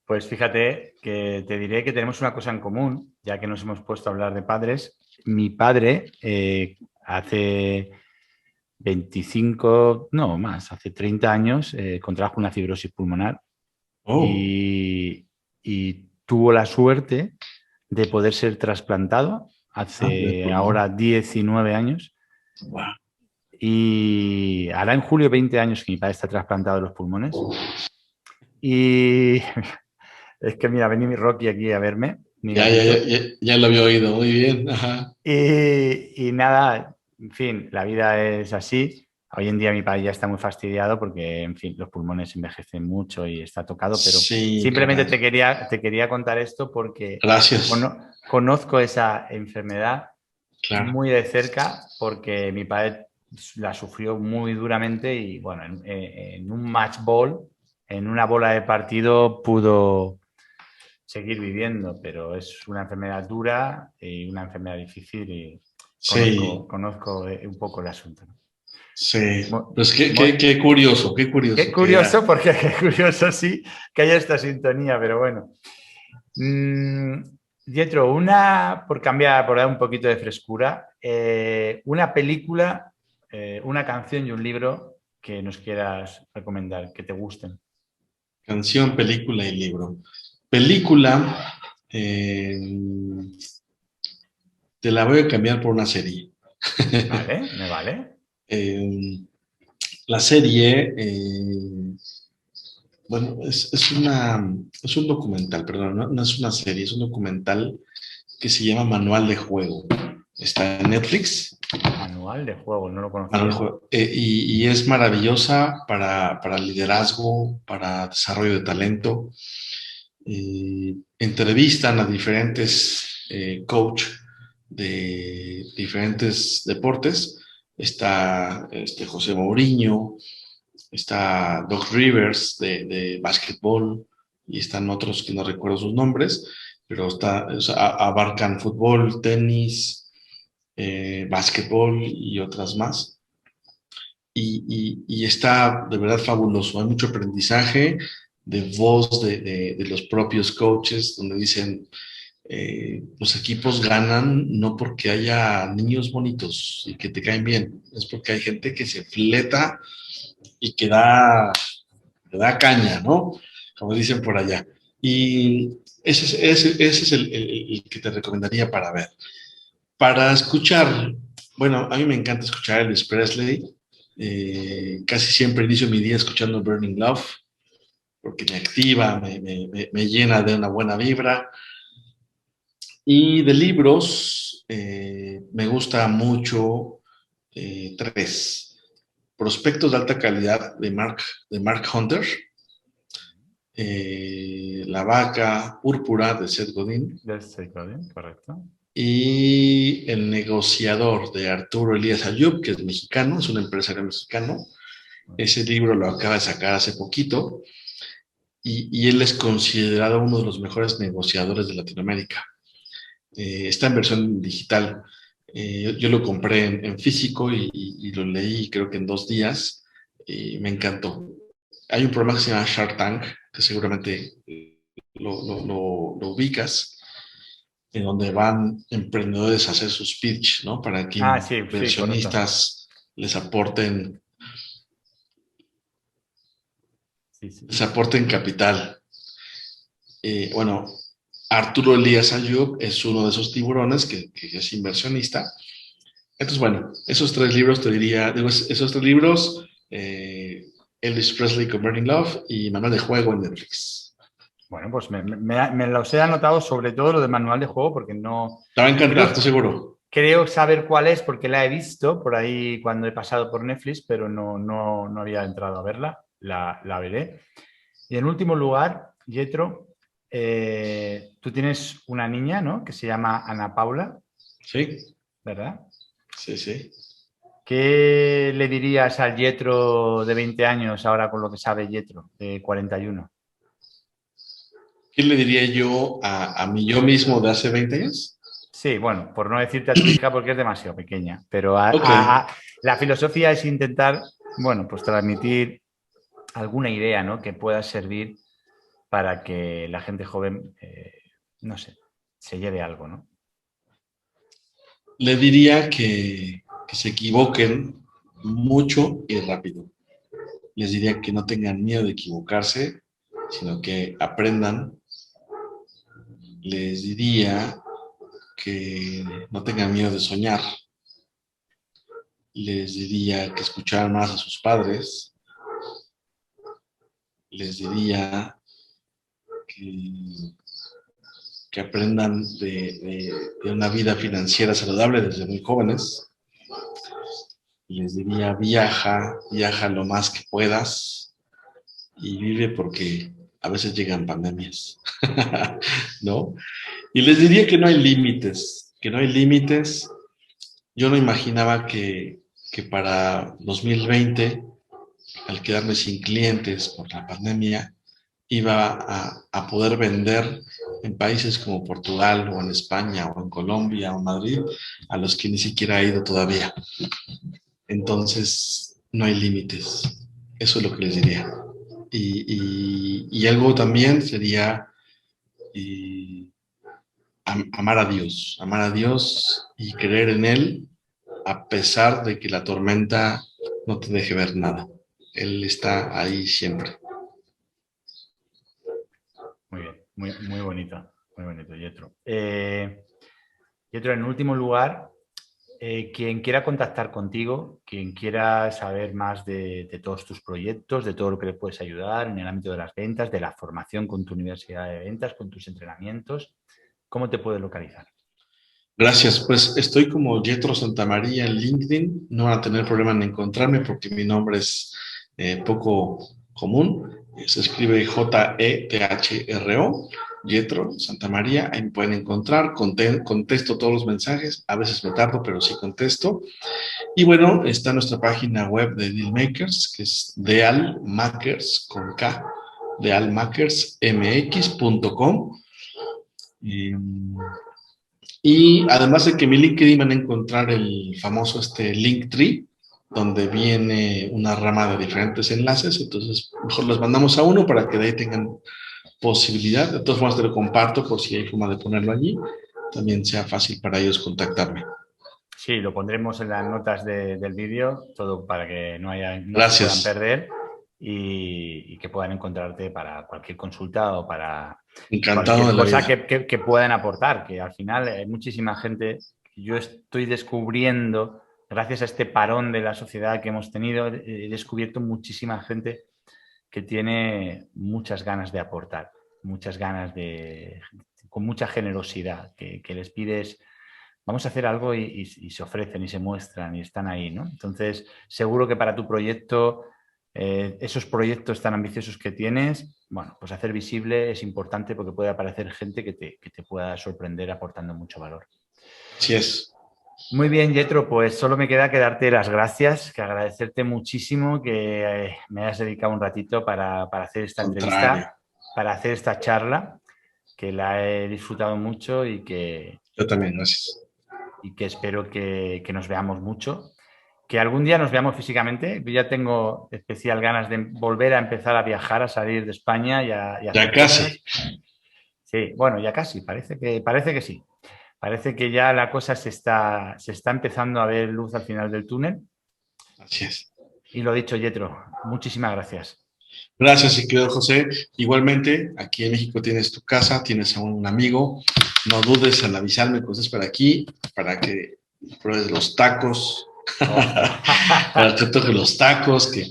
Pues fíjate que te diré que tenemos una cosa en común, ya que nos hemos puesto a hablar de padres. Mi padre hace 25, no más, hace 30 años contrajo una fibrosis pulmonar Oh, y tuvo la suerte de poder ser trasplantado de hace acuerdo. ahora 19 años. Wow. Y hará en julio 20 años que mi padre está trasplantado de los pulmones. Y es que mira, vení mi Rocky aquí a verme, mi Ya, ya, ya, gatito. ya, ya lo había oído, muy bien. Ajá. Y nada, en fin, la vida es así. Hoy en día mi padre ya está muy fastidiado porque, en fin, los pulmones envejecen mucho y está tocado, pero Sí, simplemente caray. te quería contar esto porque Gracias. conozco esa enfermedad Claro. muy de cerca porque mi padre la sufrió muy duramente y, bueno, en un match ball, en una bola de partido, pudo seguir viviendo, pero es una enfermedad dura y una enfermedad difícil y Sí, conozco un poco el asunto. sí. Muy, Pues muy- qué qué curioso que curioso, porque qué curioso sí que haya esta sintonía, pero bueno. Mm, Dietro, por cambiar, por dar un poquito de frescura, una película, una canción y un libro que nos quieras recomendar, que te gusten. canción, película y libro. Película, eh, te la voy a cambiar por una serie. ¿Vale? ¿Me vale? Eh, la serie, bueno, es un documental, perdón, no es una serie, es un documental que se llama Manual de Juego. Está en Netflix. Manual de juego, no lo Manual de conocía. Juego. Y es maravillosa para liderazgo, para desarrollo de talento. Entrevistan a diferentes coach de diferentes deportes. Está José Mourinho, está Doc Rivers de básquetbol y están otros que no recuerdo sus nombres, pero o sea, abarcan fútbol, tenis, básquetbol y otras más. Y está de verdad fabuloso. Hay mucho aprendizaje de voz de los propios coaches, donde dicen, los equipos ganan no porque haya niños bonitos y que te caen bien, es porque hay gente que se fleta y que da caña, ¿no? Como dicen por allá. Y ese es el que te recomendaría para ver. Para escuchar, bueno, a mí me encanta escuchar a Elvis Presley. Casi siempre inicio mi día escuchando Burning Love, porque me activa, me llena de una buena vibra. Y de libros, me gusta mucho tres. Prospectos de alta calidad de Mark Hunter, La vaca púrpura de Seth Godin, Correcto. y El negociador de Arturo Elías Ayub, que es mexicano, es un empresario mexicano. Ese libro lo acaba de sacar hace poquito y él es considerado uno de los mejores negociadores de Latinoamérica. Está en versión digital. Yo lo compré en físico y lo leí creo que en 2 días. Me encantó. Hay un programa que se llama Shark Tank, que seguramente lo ubicas, en donde van emprendedores a hacer sus pitch, ¿no? Para que Sí, correcto. inversionistas les aporten, les aporten capital. Bueno, Arturo Elías Ayub es uno de esos tiburones que es inversionista. Entonces, bueno, esos 3 libros te diría, digo, esos 3 libros, Elvis Presley con Burning Love y Manual de Juego en Netflix. Bueno, pues me los he anotado, sobre todo lo de manual de juego, porque no... Te va a encantar, estoy seguro. Creo saber cuál es porque la he visto por ahí cuando he pasado por Netflix, pero no había entrado a verla. La veré. Y en último lugar, Yetro, tú tienes una niña, ¿no? Que se llama Ana Paula. Sí. ¿Verdad? Sí, sí. ¿Qué le dirías al Yetro de 20 años ahora con lo que sabe Yetro de 41? ¿Qué le diría yo a mi yo mismo de hace 20 años? Sí, bueno, por no decirte a tu hija porque es demasiado pequeña, pero Ok. la filosofía es intentar, bueno, pues transmitir alguna idea, ¿no? Que pueda servir para que la gente joven, no sé, se lleve algo, ¿no? Le diría que se equivoquen mucho y rápido. Les diría que no tengan miedo de equivocarse, sino que aprendan. Les diría que no tengan miedo de soñar. Les diría que escucharan más a sus padres. Les diría que, que aprendan de una vida financiera saludable desde muy jóvenes. Les diría, viaja lo más que puedas y vive porque a veces llegan pandemias, ¿no? Y les diría que no hay límites, que no hay límites. Yo no imaginaba que para 2020, al quedarme sin clientes por la pandemia, iba a poder vender en países como Portugal o en España o en Colombia o en Madrid, a los que ni siquiera he ido todavía. Entonces, no hay límites. Eso es lo que les diría. Y algo también sería amar a Dios y creer en Él, a pesar de que la tormenta no te deje ver nada. Él está ahí siempre. Muy bien, muy bonito, Yetro. Yetro, en último lugar, quien quiera contactar contigo, quien quiera saber más de todos tus proyectos, de todo lo que le puedes ayudar en el ámbito de las ventas, de la formación con tu universidad de ventas, con tus entrenamientos, ¿cómo te puede localizar? Gracias, pues estoy como Yetro Santamaría en LinkedIn. No van a tener problema en encontrarme porque mi nombre es poco común. Se escribe Jethro, Yetro Santamaría. Ahí me pueden encontrar. Contesto todos los mensajes. A veces me tardo, pero sí contesto. Y bueno, está nuestra página web de Dealmakers, que es dealmakers con K, dealmakersmx.com. Y además de que en mi LinkedIn van a encontrar el famoso Linktree, donde viene una rama de diferentes enlaces, entonces mejor los mandamos a uno para que de ahí tengan posibilidad. De todas formas te lo comparto por si hay forma de ponerlo allí, también sea fácil para ellos contactarme. Sí, lo pondremos en las notas del vídeo, todo para que no se puedan Gracias. perder y que puedan encontrarte para cualquier consulta o para Encantado cualquier de la cosa vida. que puedan aportar, que al final hay muchísima gente que yo estoy descubriendo, gracias a este parón de la sociedad que hemos tenido, he descubierto muchísima gente que tiene muchas ganas de aportar, muchas ganas con mucha generosidad, que les pides vamos a hacer algo y se ofrecen y se muestran y están ahí, ¿no? Entonces, seguro que para tu proyecto, esos proyectos tan ambiciosos que tienes, bueno, pues hacer visible es importante porque puede aparecer gente que te pueda sorprender aportando mucho valor. Así es. Muy bien, Yetro, pues solo me queda que darte las gracias, que agradecerte muchísimo que me hayas dedicado un ratito para hacer esta Contrario. entrevista, para hacer esta charla, que la he disfrutado mucho Yo también, gracias. y que espero que nos veamos mucho. Que algún día nos veamos físicamente. Yo ya tengo especial ganas de volver a empezar a viajar, a salir de España y a Ya hacer casi. cosas. Sí, bueno, ya casi, parece que sí. Parece que ya la cosa se está empezando a ver luz al final del túnel. Así es. Y lo dicho, Yetro, muchísimas gracias. Gracias, y querido José. Igualmente, aquí en México tienes tu casa, tienes a un amigo. No dudes en avisarme cuando estés por aquí para que pruebes los tacos, para que toques los tacos, que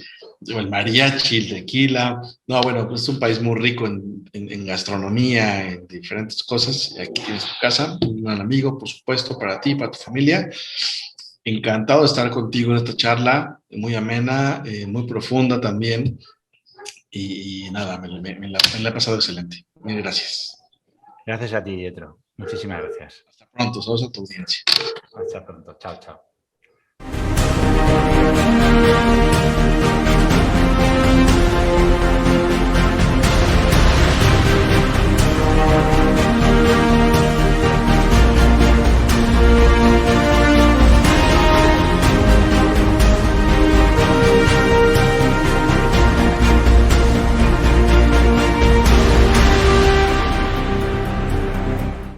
el mariachi, el tequila. No, bueno, pues es un país muy rico en gastronomía, en diferentes cosas. Y aquí tienes tu casa, un gran amigo, por supuesto, para ti, para tu familia. Encantado de estar contigo en esta charla, muy amena, muy profunda también. Y nada, me la he pasado excelente. Mil gracias. Gracias a ti, Yetro. Muchísimas gracias. Hasta pronto, saludos a tu audiencia. Hasta pronto. Chao, chao.